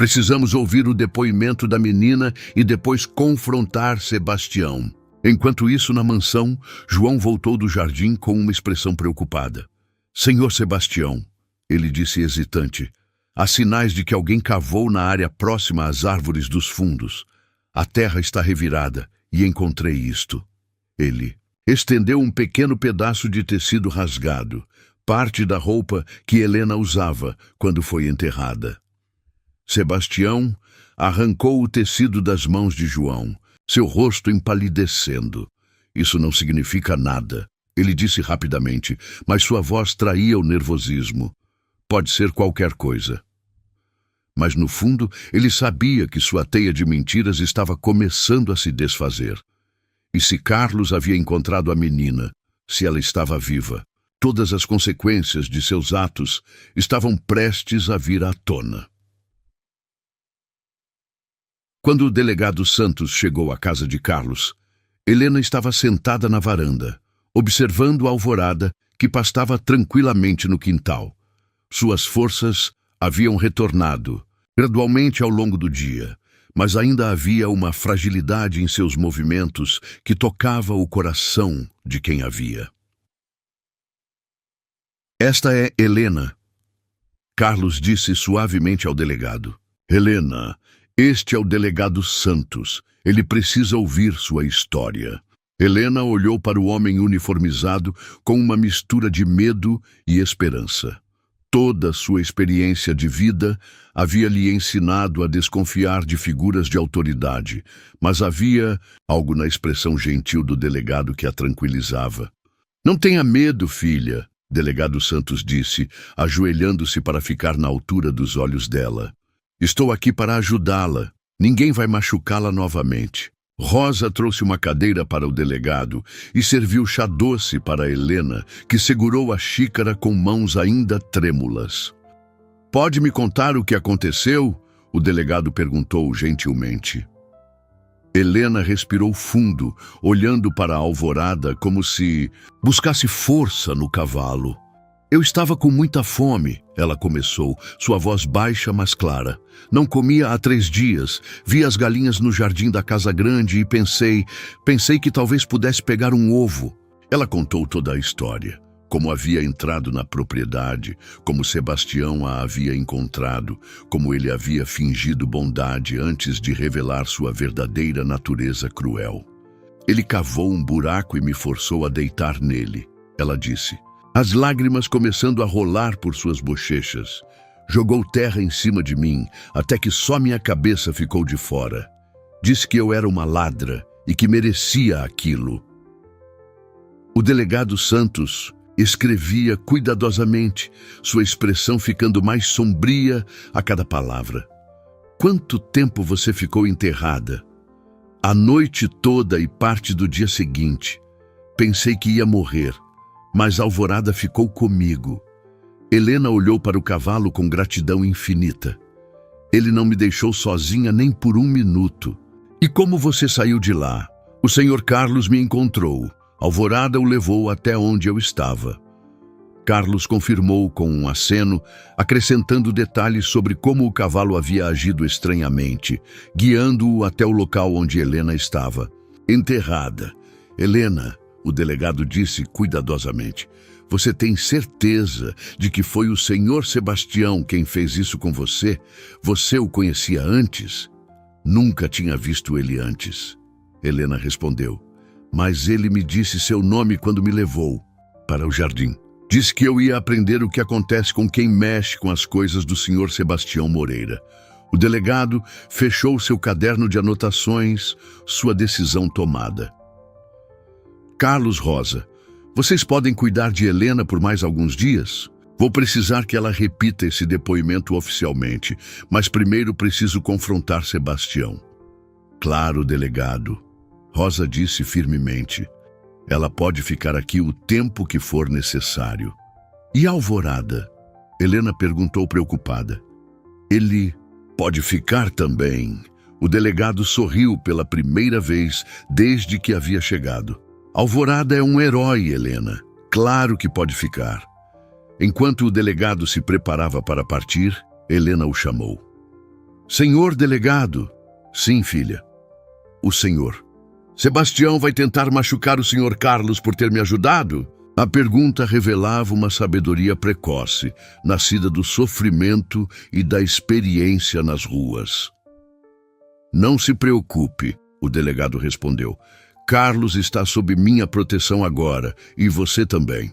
Precisamos ouvir o depoimento da menina e depois confrontar Sebastião. Enquanto isso, na mansão, João voltou do jardim com uma expressão preocupada. Senhor Sebastião, ele disse hesitante, há sinais de que alguém cavou na área próxima às árvores dos fundos. A terra está revirada e encontrei isto. Ele estendeu um pequeno pedaço de tecido rasgado, parte da roupa que Helena usava quando foi enterrada. Sebastião arrancou o tecido das mãos de João, seu rosto empalidecendo. Isso não significa nada, ele disse rapidamente, mas sua voz traía o nervosismo. Pode ser qualquer coisa. Mas no fundo, ele sabia que sua teia de mentiras estava começando a se desfazer. E se Carlos havia encontrado a menina, se ela estava viva, todas as consequências de seus atos estavam prestes a vir à tona. Quando o delegado Santos chegou à casa de Carlos, Helena estava sentada na varanda, observando a alvorada que pastava tranquilamente no quintal. Suas forças haviam retornado, gradualmente ao longo do dia, mas ainda havia uma fragilidade em seus movimentos que tocava o coração de quem a via. Esta é Helena, Carlos disse suavemente ao delegado. Helena, este é o delegado Santos. Ele precisa ouvir sua história. Helena olhou para o homem uniformizado com uma mistura de medo e esperança. Toda sua experiência de vida havia lhe ensinado a desconfiar de figuras de autoridade, mas havia algo na expressão gentil do delegado que a tranquilizava. Não tenha medo, filha, delegado Santos disse, ajoelhando-se para ficar na altura dos olhos dela. Estou aqui para ajudá-la. Ninguém vai machucá-la novamente. Rosa trouxe uma cadeira para o delegado e serviu chá doce para Helena, que segurou a xícara com mãos ainda trêmulas. "Pode me contar o que aconteceu?" o delegado perguntou gentilmente. Helena respirou fundo, olhando para a alvorada como se buscasse força no cavalo. "Eu estava com muita fome", ela começou, sua voz baixa, mas clara. "Não comia há 3 dias. Vi as galinhas no jardim da casa grande e pensei que talvez pudesse pegar um ovo." Ela contou toda a história. Como havia entrado na propriedade, como Sebastião a havia encontrado, como ele havia fingido bondade antes de revelar sua verdadeira natureza cruel. "Ele cavou um buraco e me forçou a deitar nele", ela disse, as lágrimas começando a rolar por suas bochechas. "Jogou terra em cima de mim, até que só minha cabeça ficou de fora. Disse que eu era uma ladra e que merecia aquilo." O delegado Santos escrevia cuidadosamente, sua expressão ficando mais sombria a cada palavra. "Quanto tempo você ficou enterrada?" "A noite toda e parte do dia seguinte. Pensei que ia morrer, mas a alvorada ficou comigo." Helena olhou para o cavalo com gratidão infinita. "Ele não me deixou sozinha nem por 1 minuto." "E como você saiu de lá?" "O senhor Carlos me encontrou. Alvorada o levou até onde eu estava." Carlos confirmou com um aceno, acrescentando detalhes sobre como o cavalo havia agido estranhamente, guiando-o até o local onde Helena estava. "Enterrada." "Helena", o delegado disse cuidadosamente, "você tem certeza de que foi o senhor Sebastião quem fez isso com você? Você o conhecia antes?" "Nunca tinha visto ele antes", Helena respondeu. "Mas ele me disse seu nome quando me levou para o jardim. Disse que eu ia aprender o que acontece com quem mexe com as coisas do senhor Sebastião Moreira." O delegado fechou seu caderno de anotações, sua decisão tomada. "Carlos, Rosa, vocês podem cuidar de Helena por mais alguns dias? Vou precisar que ela repita esse depoimento oficialmente, mas primeiro preciso confrontar Sebastião." "Claro, delegado", Rosa disse firmemente. "Ela pode ficar aqui o tempo que for necessário." "E a alvorada?" Helena perguntou preocupada. "Ele pode ficar também." O delegado sorriu pela primeira vez desde que havia chegado. "Alvorada é um herói, Helena. Claro que pode ficar." Enquanto o delegado se preparava para partir, Helena o chamou. "Senhor delegado." "Sim, filha." "O senhor Sebastião vai tentar machucar o senhor Carlos por ter me ajudado?" A pergunta revelava uma sabedoria precoce, nascida do sofrimento e da experiência nas ruas. "Não se preocupe", o delegado respondeu. "Carlos está sob minha proteção agora, e você também."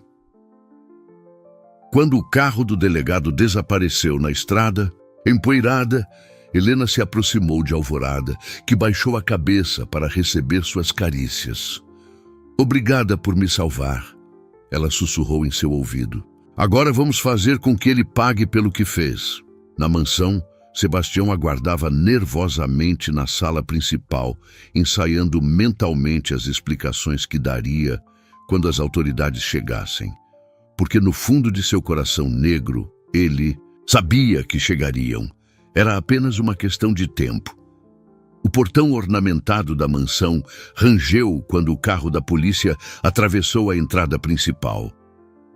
Quando o carro do delegado desapareceu na estrada, empoeirada, Helena se aproximou de Alvorada, que baixou a cabeça para receber suas carícias. "Obrigada por me salvar", ela sussurrou em seu ouvido. "Agora vamos fazer com que ele pague pelo que fez." Na mansão, Sebastião aguardava nervosamente na sala principal, ensaiando mentalmente as explicações que daria quando as autoridades chegassem. Porque no fundo de seu coração negro, ele sabia que chegariam. Era apenas uma questão de tempo. O portão ornamentado da mansão rangeu quando o carro da polícia atravessou a entrada principal.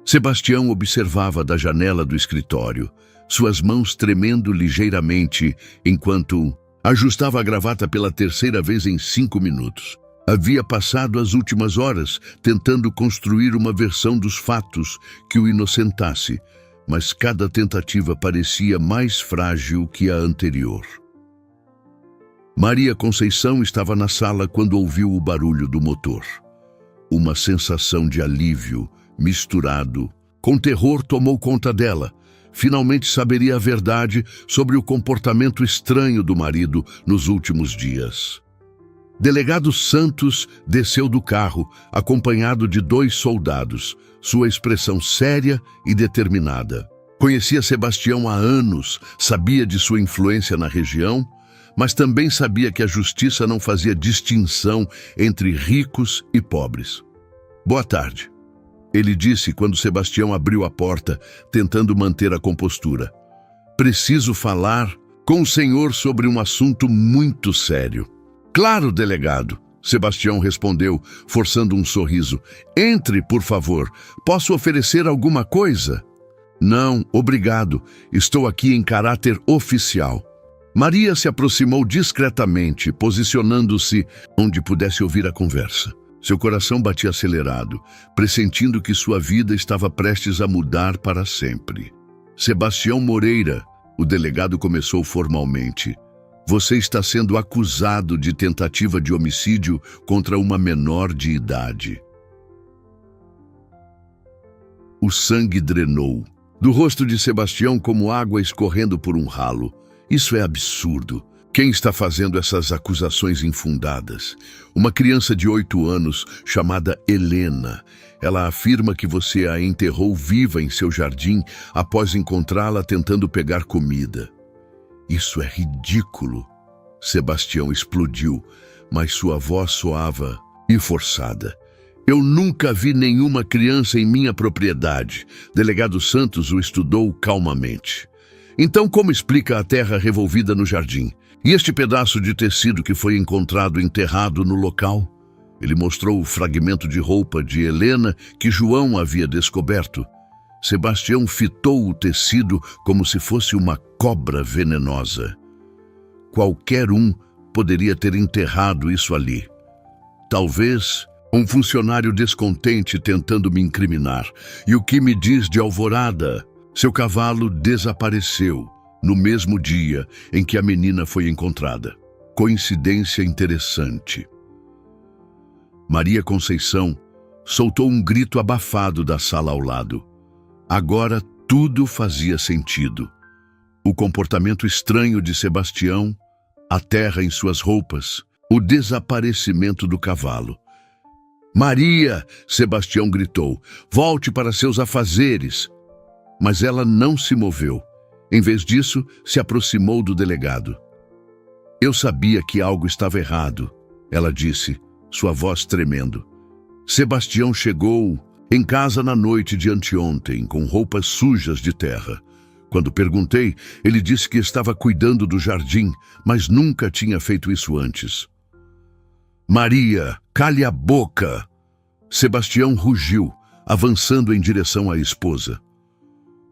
Sebastião observava da janela do escritório, suas mãos tremendo ligeiramente enquanto ajustava a gravata pela 3ª vez em 5 minutos. Havia passado as últimas horas tentando construir uma versão dos fatos que o inocentasse, mas cada tentativa parecia mais frágil que a anterior. Maria Conceição estava na sala quando ouviu o barulho do motor. Uma sensação de alívio, misturado com terror, tomou conta dela. Finalmente saberia a verdade sobre o comportamento estranho do marido nos últimos dias. Delegado Santos desceu do carro, acompanhado de 2 soldados, sua expressão séria e determinada. Conhecia Sebastião há anos, sabia de sua influência na região, mas também sabia que a justiça não fazia distinção entre ricos e pobres. Boa tarde, ele disse quando Sebastião abriu a porta, tentando manter a compostura. Preciso falar com o senhor sobre um assunto muito sério. Claro, delegado, Sebastião respondeu, forçando um sorriso. Entre, por favor. Posso oferecer alguma coisa? Não, obrigado. Estou aqui em caráter oficial. Maria se aproximou discretamente, posicionando-se onde pudesse ouvir a conversa. Seu coração batia acelerado, pressentindo que sua vida estava prestes a mudar para sempre. Sebastião Moreira, o delegado começou formalmente. Você está sendo acusado de tentativa de homicídio contra uma menor de idade. O sangue drenou do rosto de Sebastião como água escorrendo por um ralo. Isso é absurdo. Quem está fazendo essas acusações infundadas? Uma criança de 8 anos chamada Helena. Ela afirma que você a enterrou viva em seu jardim após encontrá-la tentando pegar comida. Isso é ridículo. Sebastião explodiu, mas sua voz soava e forçada. Eu nunca vi nenhuma criança em minha propriedade. Delegado Santos o estudou calmamente. Então, como explica a terra revolvida no jardim? E este pedaço de tecido que foi encontrado enterrado no local? Ele mostrou o fragmento de roupa de Helena que João havia descoberto. Sebastião fitou o tecido como se fosse uma cobra venenosa. Qualquer um poderia ter enterrado isso ali. Talvez um funcionário descontente tentando me incriminar. E o que me diz de Alvorada? Seu cavalo desapareceu no mesmo dia em que a menina foi encontrada. Coincidência interessante. Maria Conceição soltou um grito abafado da sala ao lado. Agora tudo fazia sentido. O comportamento estranho de Sebastião, a terra em suas roupas, o desaparecimento do cavalo. Maria, Sebastião gritou, volte para seus afazeres. Mas ela não se moveu. Em vez disso, se aproximou do delegado. Eu sabia que algo estava errado, ela disse, sua voz tremendo. Sebastião chegou em casa na noite de anteontem, com roupas sujas de terra. Quando perguntei, ele disse que estava cuidando do jardim, mas nunca tinha feito isso antes. Maria, cale a boca! Sebastião rugiu, avançando em direção à esposa.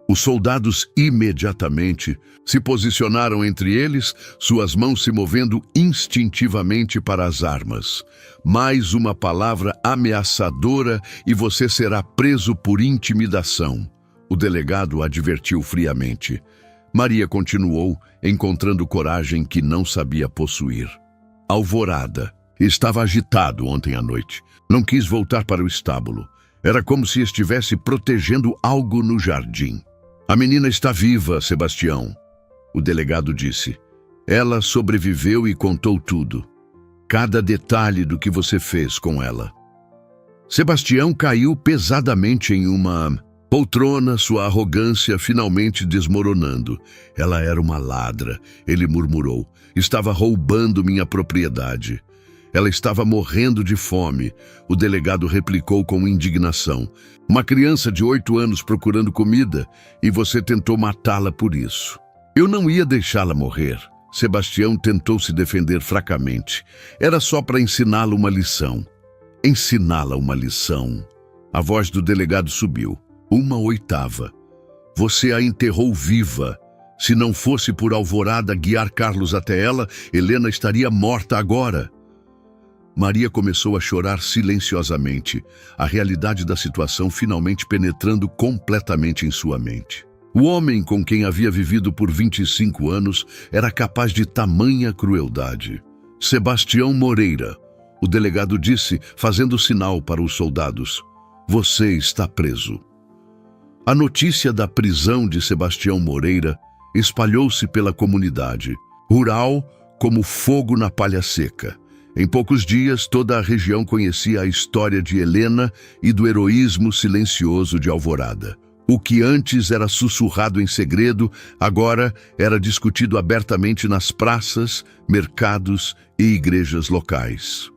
Os soldados imediatamente se posicionaram entre eles, suas mãos se movendo instintivamente para as armas. Mais uma palavra ameaçadora e você será preso por intimidação, o delegado advertiu friamente. Maria continuou, encontrando coragem que não sabia possuir. Alvorada estava agitado ontem à noite. Não quis voltar para o estábulo. Era como se estivesse protegendo algo no jardim. A menina está viva, Sebastião, o delegado disse. Ela sobreviveu e contou tudo. Cada detalhe do que você fez com ela. Sebastião caiu pesadamente em uma poltrona, sua arrogância finalmente desmoronando. Ela era uma ladra, ele murmurou. Estava roubando minha propriedade. Ela estava morrendo de fome, o delegado replicou com indignação. Uma criança de 8 anos procurando comida e você tentou matá-la por isso. Eu não ia deixá-la morrer. Sebastião tentou se defender fracamente. Era só para ensiná-la uma lição. Ensiná-la uma lição. A voz do delegado subiu. 1/8. Você a enterrou viva. Se não fosse por Alvorada guiar Carlos até ela, Helena estaria morta agora. Maria começou a chorar silenciosamente, a realidade da situação finalmente penetrando completamente em sua mente. O homem com quem havia vivido por 25 anos era capaz de tamanha crueldade. Sebastião Moreira, o delegado disse, fazendo sinal para os soldados. Você está preso. A notícia da prisão de Sebastião Moreira espalhou-se pela comunidade, rural como fogo na palha seca. Em poucos dias, toda a região conhecia a história de Helena e do heroísmo silencioso de Alvorada. O que antes era sussurrado em segredo, agora era discutido abertamente nas praças, mercados e igrejas locais.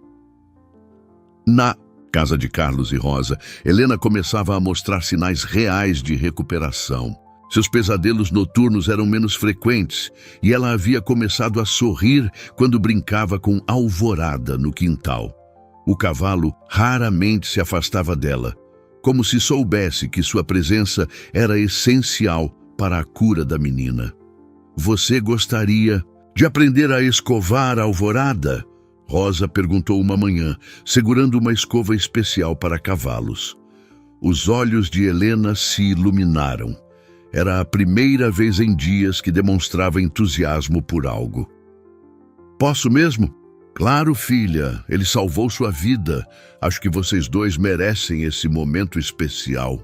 Na casa de Carlos e Rosa, Helena começava a mostrar sinais reais de recuperação. Seus pesadelos noturnos eram menos frequentes e ela havia começado a sorrir quando brincava com Alvorada no quintal. O cavalo raramente se afastava dela, como se soubesse que sua presença era essencial para a cura da menina. Você gostaria de aprender a escovar a Alvorada? Rosa perguntou uma manhã, segurando uma escova especial para cavalos. Os olhos de Helena se iluminaram. Era a primeira vez em dias que demonstrava entusiasmo por algo. Posso mesmo? Claro, filha, ele salvou sua vida. Acho que vocês dois merecem esse momento especial.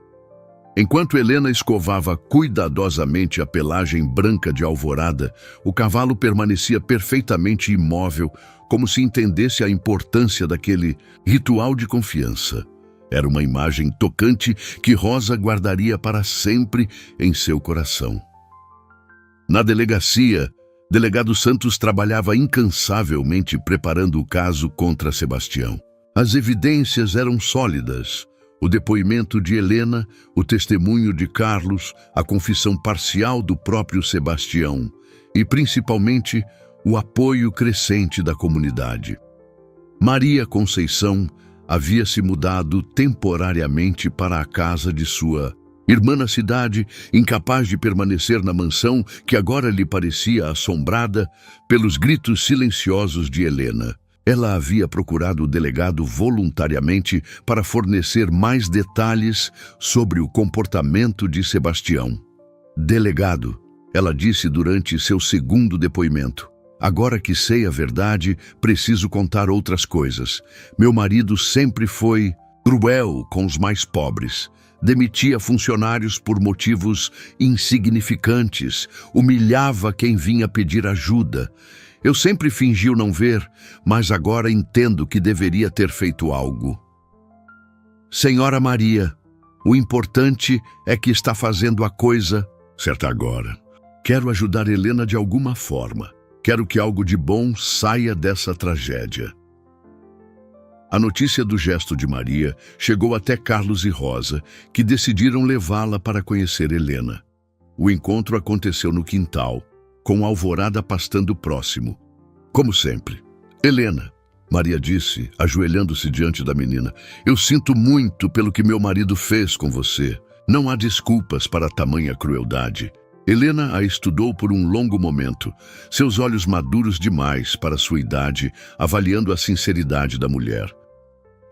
Enquanto Helena escovava cuidadosamente a pelagem branca de Alvorada, o cavalo permanecia perfeitamente imóvel, como se entendesse a importância daquele ritual de confiança. Era uma imagem tocante que Rosa guardaria para sempre em seu coração. Na delegacia, Delegado Santos trabalhava incansavelmente preparando o caso contra Sebastião. As evidências eram sólidas. O depoimento de Helena, o testemunho de Carlos, a confissão parcial do próprio Sebastião e, principalmente, o apoio crescente da comunidade. Maria Conceição havia se mudado temporariamente para a casa de sua irmã na cidade, incapaz de permanecer na mansão que agora lhe parecia assombrada pelos gritos silenciosos de Helena. Ela havia procurado o delegado voluntariamente para fornecer mais detalhes sobre o comportamento de Sebastião. Delegado, ela disse durante seu segundo depoimento, agora que sei a verdade, preciso contar outras coisas. Meu marido sempre foi cruel com os mais pobres. Demitia funcionários por motivos insignificantes, humilhava quem vinha pedir ajuda. Eu sempre fingi não ver, mas agora entendo que deveria ter feito algo. Senhora Maria, o importante é que está fazendo a coisa certa agora. Quero ajudar Helena de alguma forma. Quero que algo de bom saia dessa tragédia. A notícia do gesto de Maria chegou até Carlos e Rosa, que decidiram levá-la para conhecer Helena. O encontro aconteceu no quintal, com Alvorada pastando próximo. Como sempre. Helena, Maria disse, ajoelhando-se diante da menina, eu sinto muito pelo que meu marido fez com você. Não há desculpas para tamanha crueldade. Helena a estudou por um longo momento, seus olhos maduros demais para sua idade, avaliando a sinceridade da mulher.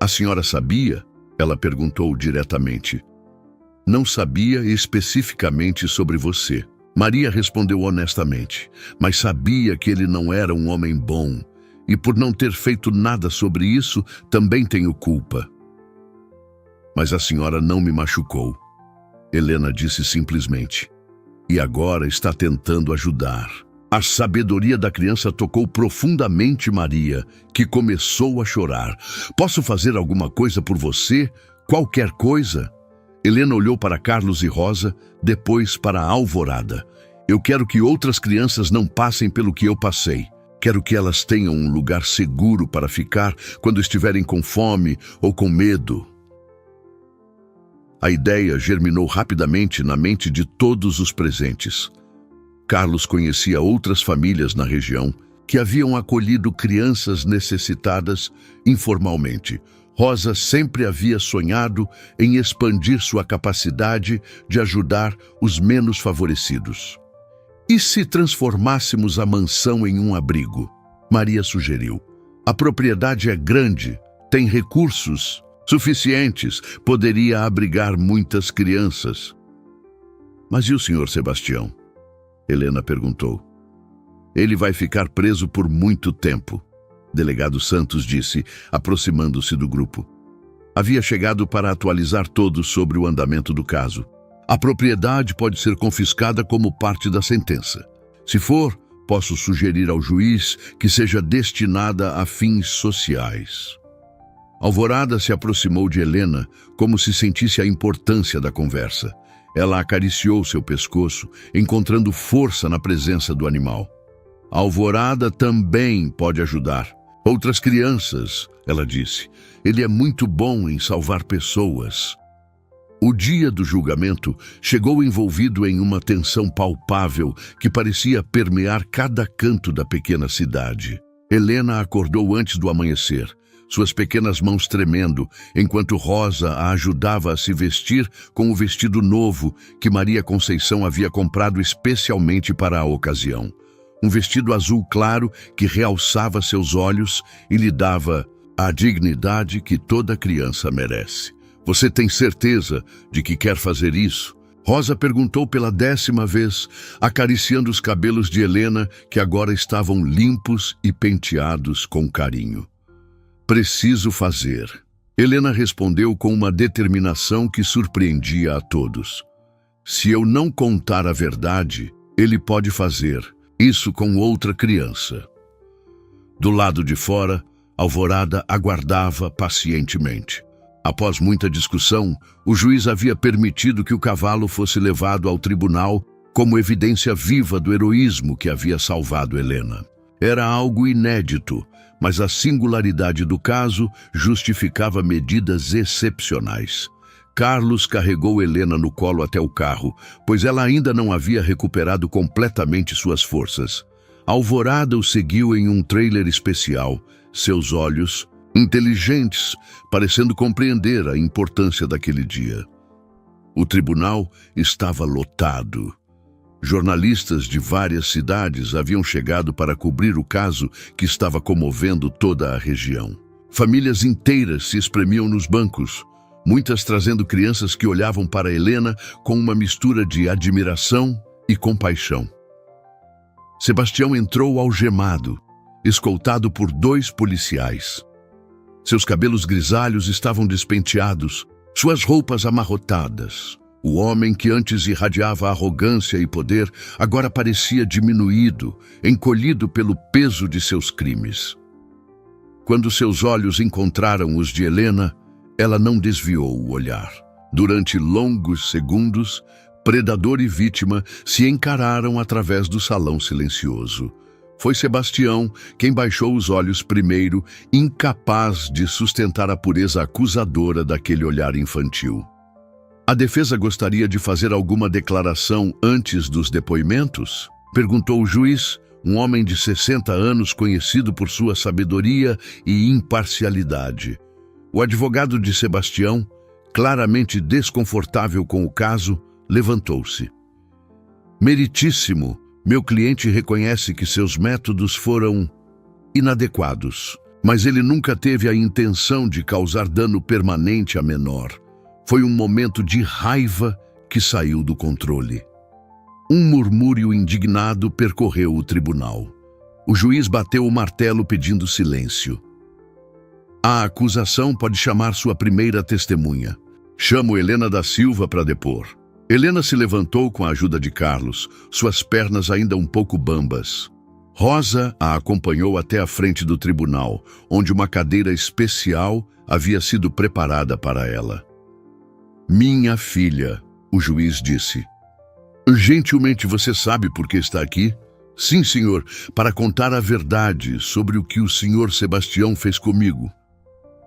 A senhora sabia? Ela perguntou diretamente. Não sabia especificamente sobre você. Maria respondeu honestamente, mas sabia que ele não era um homem bom, e por não ter feito nada sobre isso, também tenho culpa. Mas a senhora não me machucou. Helena disse simplesmente. E agora está tentando ajudar. A sabedoria da criança tocou profundamente Maria, que começou a chorar. Posso fazer alguma coisa por você? Qualquer coisa? Helena olhou para Carlos e Rosa, depois para Alvorada. Eu quero que outras crianças não passem pelo que eu passei. Quero que elas tenham um lugar seguro para ficar quando estiverem com fome ou com medo. A ideia germinou rapidamente na mente de todos os presentes. Carlos conhecia outras famílias na região que haviam acolhido crianças necessitadas informalmente. Rosa sempre havia sonhado em expandir sua capacidade de ajudar os menos favorecidos. E se transformássemos a mansão em um abrigo? Maria sugeriu. A propriedade é grande, tem recursos suficientes, poderia abrigar muitas crianças. Mas e o senhor Sebastião? Helena perguntou. Ele vai ficar preso por muito tempo, Delegado Santos disse, aproximando-se do grupo. Havia chegado para atualizar todos sobre o andamento do caso. A propriedade pode ser confiscada como parte da sentença. Se for, posso sugerir ao juiz que seja destinada a fins sociais. Alvorada se aproximou de Helena como se sentisse a importância da conversa. Ela acariciou seu pescoço, encontrando força na presença do animal. A Alvorada também pode ajudar. Outras crianças, ela disse. Ele é muito bom em salvar pessoas. O dia do julgamento chegou envolvido em uma tensão palpável que parecia permear cada canto da pequena cidade. Helena acordou antes do amanhecer, suas pequenas mãos tremendo, enquanto Rosa a ajudava a se vestir com o vestido novo que Maria Conceição havia comprado especialmente para a ocasião. Um vestido azul claro que realçava seus olhos e lhe dava a dignidade que toda criança merece. Você tem certeza de que quer fazer isso? Rosa perguntou pela 10ª vez, acariciando os cabelos de Helena, que agora estavam limpos e penteados com carinho. Preciso fazer. Helena respondeu com uma determinação que surpreendia a todos. Se eu não contar a verdade, ele pode fazer isso com outra criança. Do lado de fora, Alvorada aguardava pacientemente. Após muita discussão, o juiz havia permitido que o cavalo fosse levado ao tribunal como evidência viva do heroísmo que havia salvado Helena. Era algo inédito, mas a singularidade do caso justificava medidas excepcionais. Carlos carregou Helena no colo até o carro, pois ela ainda não havia recuperado completamente suas forças. Alvorada o seguiu em um trailer especial, seus olhos inteligentes, parecendo compreender a importância daquele dia. O tribunal estava lotado. Jornalistas de várias cidades haviam chegado para cobrir o caso que estava comovendo toda a região. Famílias inteiras se espremiam nos bancos, muitas trazendo crianças que olhavam para Helena com uma mistura de admiração e compaixão. Sebastião entrou algemado, escoltado por 2 policiais. Seus cabelos grisalhos estavam despenteados, suas roupas amarrotadas. O homem que antes irradiava arrogância e poder agora parecia diminuído, encolhido pelo peso de seus crimes. Quando seus olhos encontraram os de Helena, ela não desviou o olhar. Durante longos segundos, predador e vítima se encararam através do salão silencioso. Foi Sebastião quem baixou os olhos primeiro, incapaz de sustentar a pureza acusadora daquele olhar infantil. A defesa gostaria de fazer alguma declaração antes dos depoimentos? Perguntou o juiz, um homem de 60 anos conhecido por sua sabedoria e imparcialidade. O advogado de Sebastião, claramente desconfortável com o caso, levantou-se. Meritíssimo, meu cliente reconhece que seus métodos foram inadequados, mas ele nunca teve a intenção de causar dano permanente a menor. Foi um momento de raiva que saiu do controle. Um murmúrio indignado percorreu o tribunal. O juiz bateu o martelo pedindo silêncio. A acusação pode chamar sua primeira testemunha. Chamo Helena da Silva para depor. Helena se levantou com a ajuda de Carlos, suas pernas ainda um pouco bambas. Rosa a acompanhou até a frente do tribunal, onde uma cadeira especial havia sido preparada para ela. Minha filha, o juiz disse. Gentilmente você sabe por que está aqui? Sim, senhor, para contar a verdade sobre o que o senhor Sebastião fez comigo.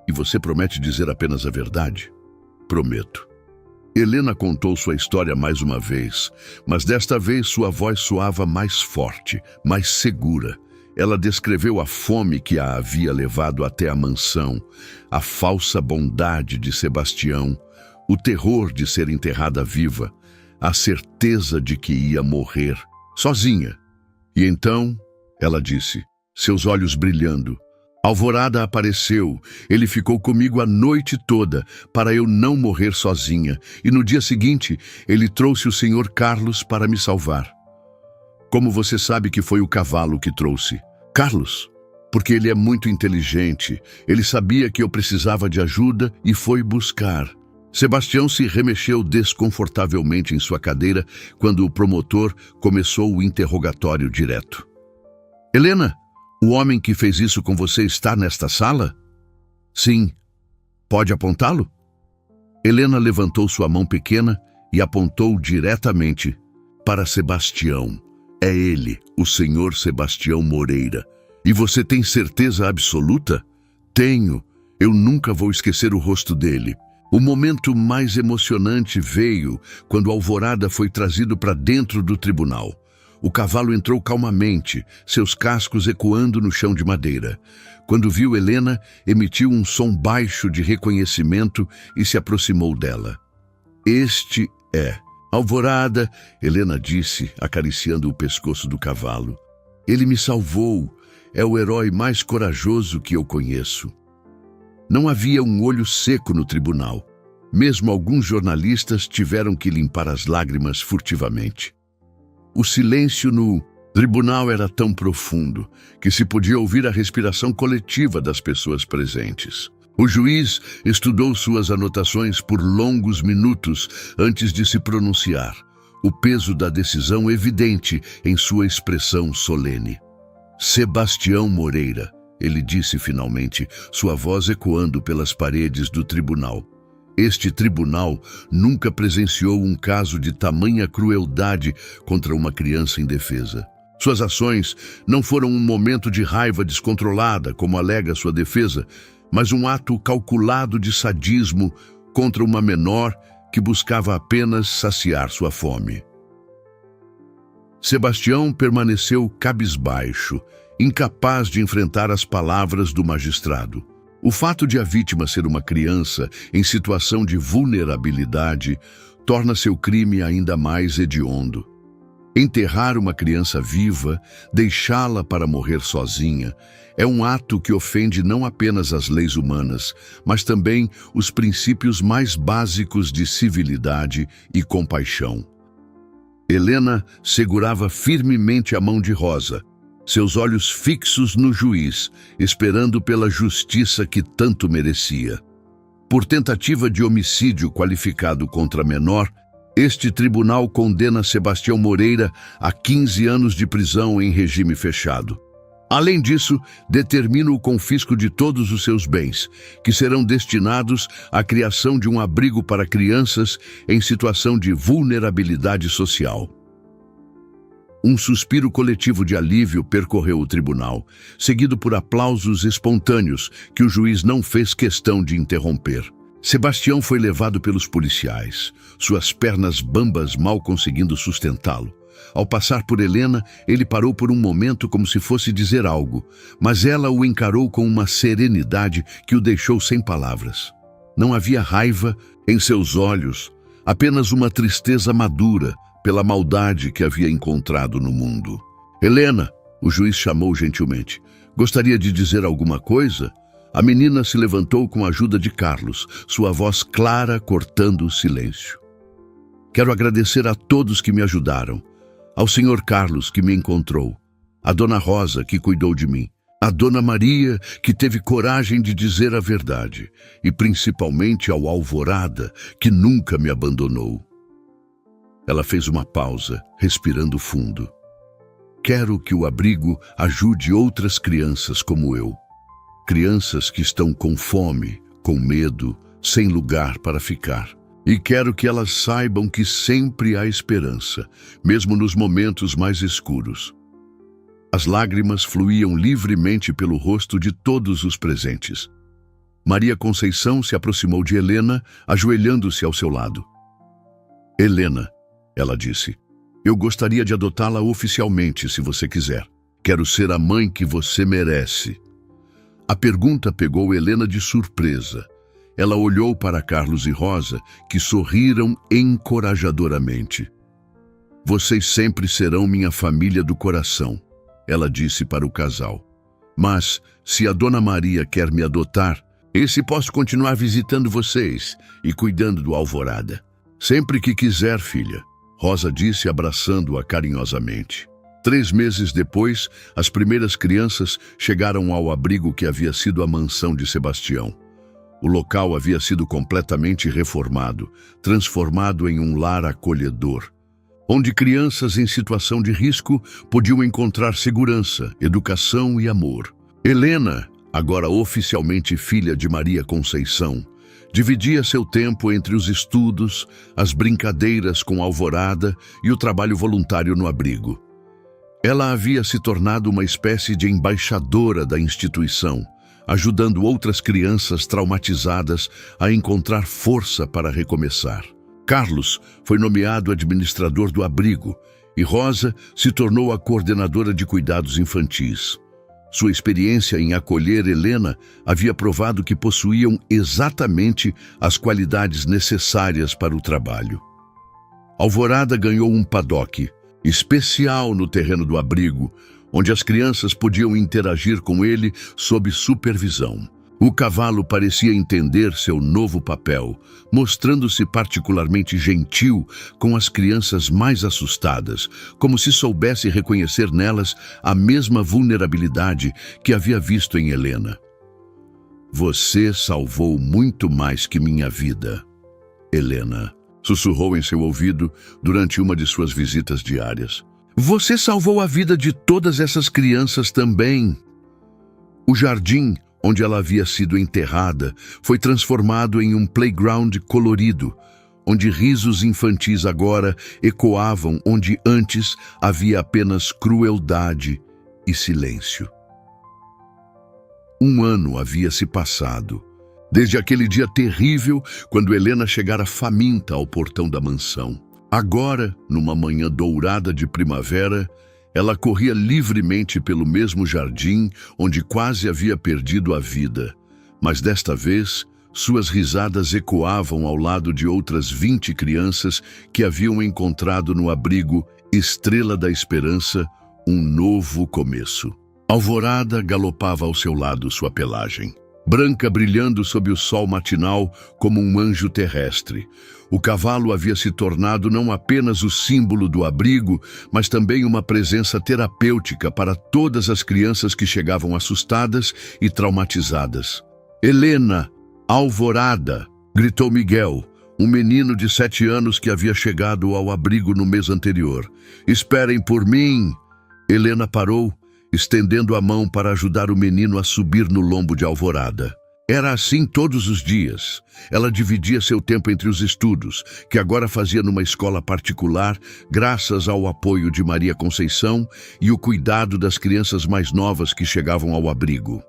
E você promete dizer apenas a verdade? Prometo. Helena contou sua história mais uma vez, mas desta vez sua voz soava mais forte, mais segura. Ela descreveu a fome que a havia levado até a mansão, a falsa bondade de Sebastião, o terror de ser enterrada viva, a certeza de que ia morrer, sozinha. E então, ela disse, seus olhos brilhando, Alvorada apareceu, ele ficou comigo a noite toda, para eu não morrer sozinha, e no dia seguinte, ele trouxe o senhor Carlos para me salvar. Como você sabe que foi o cavalo que trouxe? Carlos, porque ele é muito inteligente, ele sabia que eu precisava de ajuda e foi buscar. Sebastião se remexeu desconfortavelmente em sua cadeira quando o promotor começou o interrogatório direto. Helena, o homem que fez isso com você está nesta sala? Sim. Pode apontá-lo? Helena levantou sua mão pequena e apontou diretamente para Sebastião. É ele, o senhor Sebastião Moreira. E você tem certeza absoluta? Tenho. Eu nunca vou esquecer o rosto dele. O momento mais emocionante veio quando Alvorada foi trazido para dentro do tribunal. O cavalo entrou calmamente, seus cascos ecoando no chão de madeira. Quando viu Helena, emitiu um som baixo de reconhecimento e se aproximou dela. Este é Alvorada, Helena disse, acariciando o pescoço do cavalo. Ele me salvou. É o herói mais corajoso que eu conheço. Não havia um olho seco no tribunal. Mesmo alguns jornalistas tiveram que limpar as lágrimas furtivamente. O silêncio no tribunal era tão profundo que se podia ouvir a respiração coletiva das pessoas presentes. O juiz estudou suas anotações por longos minutos antes de se pronunciar, o peso da decisão evidente em sua expressão solene. Sebastião Moreira, ele disse finalmente, sua voz ecoando pelas paredes do tribunal. Este tribunal nunca presenciou um caso de tamanha crueldade contra uma criança indefesa. Suas ações não foram um momento de raiva descontrolada, como alega sua defesa, mas um ato calculado de sadismo contra uma menor que buscava apenas saciar sua fome. Sebastião permaneceu cabisbaixo, incapaz de enfrentar as palavras do magistrado. O fato de a vítima ser uma criança em situação de vulnerabilidade torna seu crime ainda mais hediondo. Enterrar uma criança viva, deixá-la para morrer sozinha, é um ato que ofende não apenas as leis humanas, mas também os princípios mais básicos de civilidade e compaixão. Helena segurava firmemente a mão de Rosa, seus olhos fixos no juiz, esperando pela justiça que tanto merecia. Por tentativa de homicídio qualificado contra menor, este tribunal condena Sebastião Moreira a 15 anos de prisão em regime fechado. Além disso, determina o confisco de todos os seus bens, que serão destinados à criação de um abrigo para crianças em situação de vulnerabilidade social. Um suspiro coletivo de alívio percorreu o tribunal, seguido por aplausos espontâneos que o juiz não fez questão de interromper. Sebastião foi levado pelos policiais, suas pernas bambas mal conseguindo sustentá-lo. Ao passar por Helena, ele parou por um momento como se fosse dizer algo, mas ela o encarou com uma serenidade que o deixou sem palavras. Não havia raiva em seus olhos, apenas uma tristeza madura pela maldade que havia encontrado no mundo. Helena, o juiz chamou gentilmente. Gostaria de dizer alguma coisa? A menina se levantou com a ajuda de Carlos, sua voz clara cortando o silêncio. Quero agradecer a todos que me ajudaram. Ao senhor Carlos, que me encontrou. A dona Rosa, que cuidou de mim. A dona Maria, que teve coragem de dizer a verdade. E principalmente ao Alvorada, que nunca me abandonou. Ela fez uma pausa, respirando fundo. Quero que o abrigo ajude outras crianças como eu. Crianças que estão com fome, com medo, sem lugar para ficar. E quero que elas saibam que sempre há esperança, mesmo nos momentos mais escuros. As lágrimas fluíam livremente pelo rosto de todos os presentes. Maria Conceição se aproximou de Helena, ajoelhando-se ao seu lado. Helena, ela disse, eu gostaria de adotá-la oficialmente, se você quiser. Quero ser a mãe que você merece. A pergunta pegou Helena de surpresa. Ela olhou para Carlos e Rosa, que sorriram encorajadoramente. Vocês sempre serão minha família do coração, ela disse para o casal. Mas, se a dona Maria quer me adotar, posso continuar visitando vocês e cuidando do Alvorada. Sempre que quiser, filha, Rosa disse abraçando-a carinhosamente. 3 meses depois, as primeiras crianças chegaram ao abrigo que havia sido a mansão de Sebastião. O local havia sido completamente reformado, transformado em um lar acolhedor, onde crianças em situação de risco podiam encontrar segurança, educação e amor. Helena, agora oficialmente filha de Maria Conceição, Dividia seu tempo entre os estudos, as brincadeiras com Alvorada e o trabalho voluntário no abrigo. Ela havia se tornado uma espécie de embaixadora da instituição, ajudando outras crianças traumatizadas a encontrar força para recomeçar. Carlos foi nomeado administrador do abrigo e Rosa se tornou a coordenadora de cuidados infantis. Sua experiência em acolher Helena havia provado que possuíam exatamente as qualidades necessárias para o trabalho. Alvorada ganhou um paddock especial no terreno do abrigo, onde as crianças podiam interagir com ele sob supervisão. O cavalo parecia entender seu novo papel, mostrando-se particularmente gentil com as crianças mais assustadas, como se soubesse reconhecer nelas a mesma vulnerabilidade que havia visto em Helena. "Você salvou muito mais que minha vida, Helena", sussurrou em seu ouvido durante uma de suas visitas diárias. "Você salvou a vida de todas essas crianças também." O jardim onde ela havia sido enterrada foi transformado em um playground colorido, onde risos infantis agora ecoavam onde antes havia apenas crueldade e silêncio. Um ano havia se passado, desde aquele dia terrível quando Helena chegara faminta ao portão da mansão. Agora, numa manhã dourada de primavera, ela corria livremente pelo mesmo jardim onde quase havia perdido a vida, mas desta vez suas risadas ecoavam ao lado de outras 20 crianças que haviam encontrado no abrigo Estrela da Esperança um novo começo. Alvorada galopava ao seu lado sua pelagem, branca brilhando sob o sol matinal como um anjo terrestre. O cavalo havia se tornado não apenas o símbolo do abrigo, mas também uma presença terapêutica para todas as crianças que chegavam assustadas e traumatizadas. "Helena, Alvorada!" gritou Miguel, um menino de 7 anos que havia chegado ao abrigo no mês anterior. "Esperem por mim!" Helena parou, estendendo a mão para ajudar o menino a subir no lombo de Alvorada. Era assim todos os dias. Ela dividia seu tempo entre os estudos, que agora fazia numa escola particular, graças ao apoio de Maria Conceição e o cuidado das crianças mais novas que chegavam ao abrigo.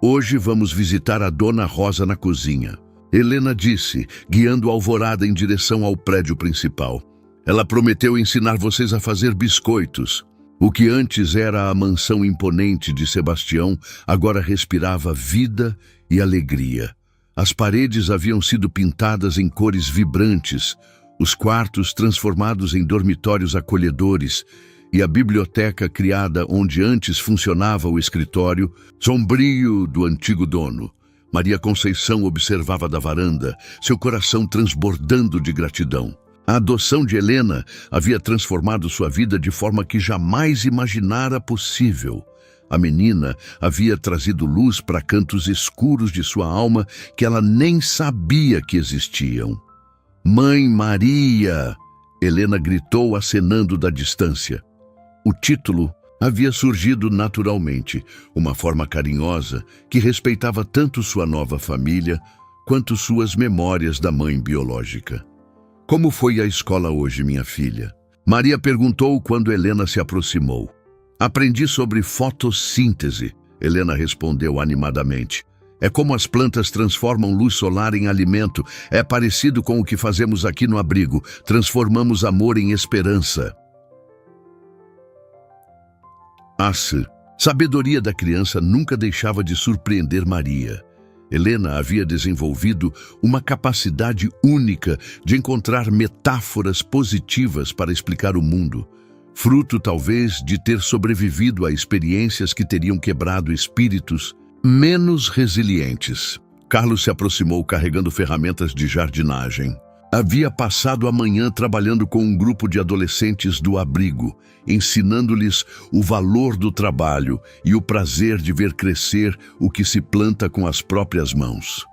"Hoje vamos visitar a Dona Rosa na cozinha", Helena disse, guiando Alvorada em direção ao prédio principal. "Ela prometeu ensinar vocês a fazer biscoitos." O que antes era a mansão imponente de Sebastião, agora respirava vida e alegria. As paredes haviam sido pintadas em cores vibrantes, os quartos transformados em dormitórios acolhedores e a biblioteca criada onde antes funcionava o escritório, sombrio do antigo dono. Maria Conceição observava da varanda, seu coração transbordando de gratidão. A adoção de Helena havia transformado sua vida de forma que jamais imaginara possível. A menina havia trazido luz para cantos escuros de sua alma que ela nem sabia que existiam. "Mãe Maria!" Helena gritou acenando da distância. O título havia surgido naturalmente, uma forma carinhosa que respeitava tanto sua nova família quanto suas memórias da mãe biológica. "Como foi a escola hoje, minha filha?" Maria perguntou quando Helena se aproximou. "Aprendi sobre fotossíntese", Helena respondeu animadamente. "É como as plantas transformam luz solar em alimento. É parecido com o que fazemos aqui no abrigo. Transformamos amor em esperança." A sabedoria da criança nunca deixava de surpreender Maria. Helena havia desenvolvido uma capacidade única de encontrar metáforas positivas para explicar o mundo, fruto talvez de ter sobrevivido a experiências que teriam quebrado espíritos menos resilientes. Carlos se aproximou carregando ferramentas de jardinagem. Havia passado a manhã trabalhando com um grupo de adolescentes do abrigo, ensinando-lhes o valor do trabalho e o prazer de ver crescer o que se planta com as próprias mãos.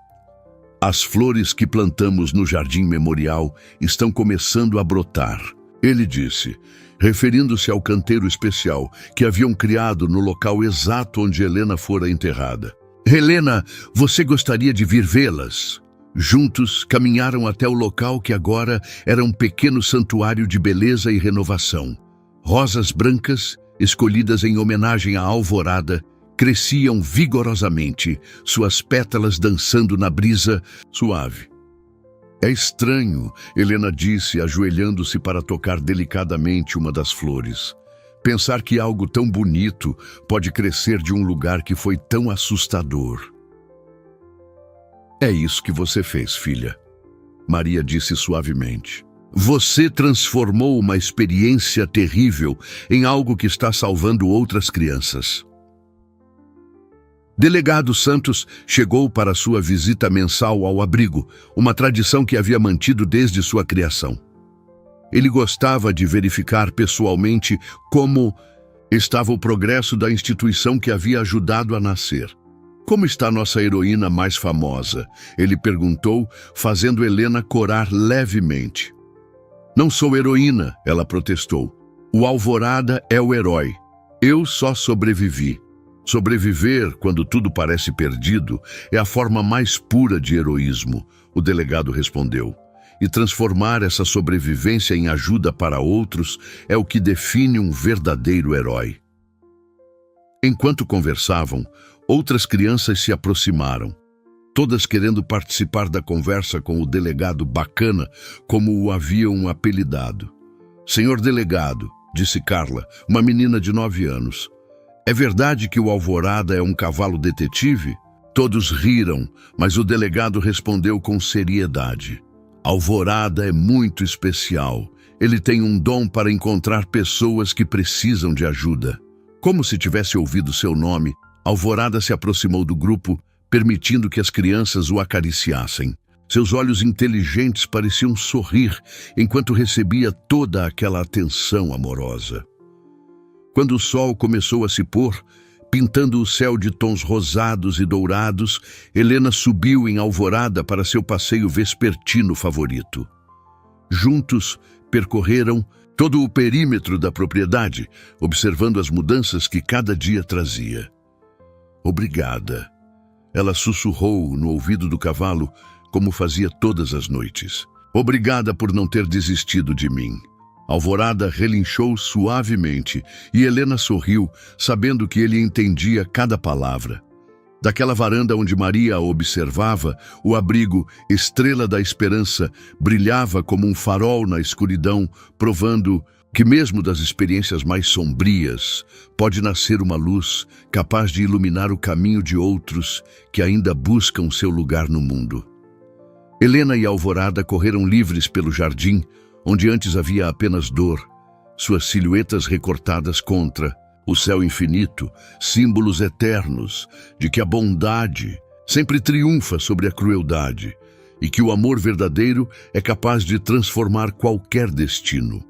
"As flores que plantamos no jardim memorial estão começando a brotar", ele disse, referindo-se ao canteiro especial que haviam criado no local exato onde Helena fora enterrada. Helena, você gostaria de vir vê-las? Juntos, caminharam até o local que agora era um pequeno santuário de beleza e renovação. Rosas brancas, escolhidas em homenagem à alvorada, cresciam vigorosamente, suas pétalas dançando na brisa suave. É estranho, Helena disse, ajoelhando-se para tocar delicadamente uma das flores. Pensar que algo tão bonito pode crescer de um lugar que foi tão assustador. É isso que você fez, filha, Maria disse suavemente. Você transformou uma experiência terrível em algo que está salvando outras crianças. Delegado Santos chegou para sua visita mensal ao abrigo, uma tradição que havia mantido desde sua criação. Ele gostava de verificar pessoalmente como estava o progresso da instituição que havia ajudado a nascer. Como está nossa heroína mais famosa? Ele perguntou, fazendo Helena corar levemente. Não sou heroína, ela protestou. O Alvorada é o herói. Eu só sobrevivi. Sobreviver, quando tudo parece perdido, é a forma mais pura de heroísmo, o delegado respondeu. E transformar essa sobrevivência em ajuda para outros é o que define um verdadeiro herói. Enquanto conversavam, outras crianças se aproximaram, todas querendo participar da conversa com o delegado Bacana, como o haviam apelidado. Senhor delegado, disse Carla, uma menina de 9 anos, é verdade que o Alvorada é um cavalo detetive? Todos riram, mas o delegado respondeu com seriedade. Alvorada é muito especial. Ele tem um dom para encontrar pessoas que precisam de ajuda. Como se tivesse ouvido seu nome, Alvorada se aproximou do grupo, permitindo que as crianças o acariciassem. Seus olhos inteligentes pareciam sorrir enquanto recebia toda aquela atenção amorosa. Quando o sol começou a se pôr, pintando o céu de tons rosados e dourados, Helena subiu em Alvorada para seu passeio vespertino favorito. Juntos, percorreram todo o perímetro da propriedade, observando as mudanças que cada dia trazia. Obrigada. Ela sussurrou no ouvido do cavalo, como fazia todas as noites. Obrigada por não ter desistido de mim. Alvorada relinchou suavemente e Helena sorriu, sabendo que ele entendia cada palavra. Daquela varanda onde Maria a observava, o abrigo, Estrela da Esperança, brilhava como um farol na escuridão, provando que mesmo das experiências mais sombrias, pode nascer uma luz capaz de iluminar o caminho de outros que ainda buscam seu lugar no mundo. Helena e Alvorada correram livres pelo jardim, onde antes havia apenas dor, suas silhuetas recortadas contra o céu infinito, símbolos eternos de que a bondade sempre triunfa sobre a crueldade e que o amor verdadeiro é capaz de transformar qualquer destino.